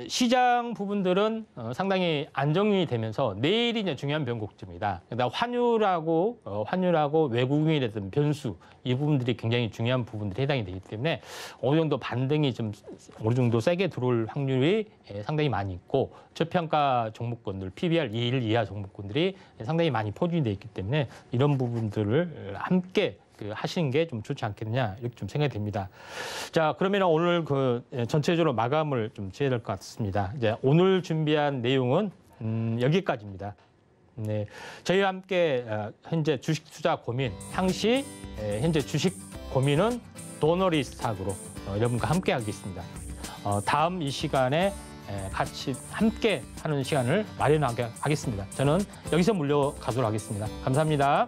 Speaker 2: 시장 부분들은 상당히 안정이 되면서 내일이 이제 중요한 변곡점이다. 그다음 환율하고 외국인에 대한 변수 이 부분들이 굉장히 중요한 부분들이 해당이 되기 때문에 어느 정도 반등이 좀 어느 정도 세게 들어올 확률이 상당히 많이 있고 저평가 종목군들 PBR 2일 이하 종목군들이 상당히 많이 포진이 돼 있기 때문에 이런 부분들을 함께 하시는 게 좀 좋지 않겠느냐 이렇게 좀 생각이 됩니다. 자, 그러면 오늘 그 전체적으로 마감을 좀 지어야 될 것 같습니다. 이제 오늘 준비한 내용은 여기까지입니다. 네, 저희와 함께 현재 주식 투자 고민 항시 현재 주식 고민은 도너리스탁으로 여러분과 함께 하겠습니다. 다음 이 시간에 같이 함께 하는 시간을 마련하게 하겠습니다. 저는 여기서 물러가도록 하겠습니다. 감사합니다.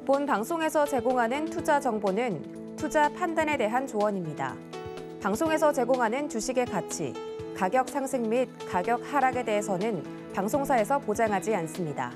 Speaker 1: 본 방송에서 제공하는 투자 정보는 투자 판단에 대한 조언입니다. 방송에서 제공하는 주식의 가치, 가격 상승 및 가격 하락에 대해서는 방송사에서 보장하지 않습니다.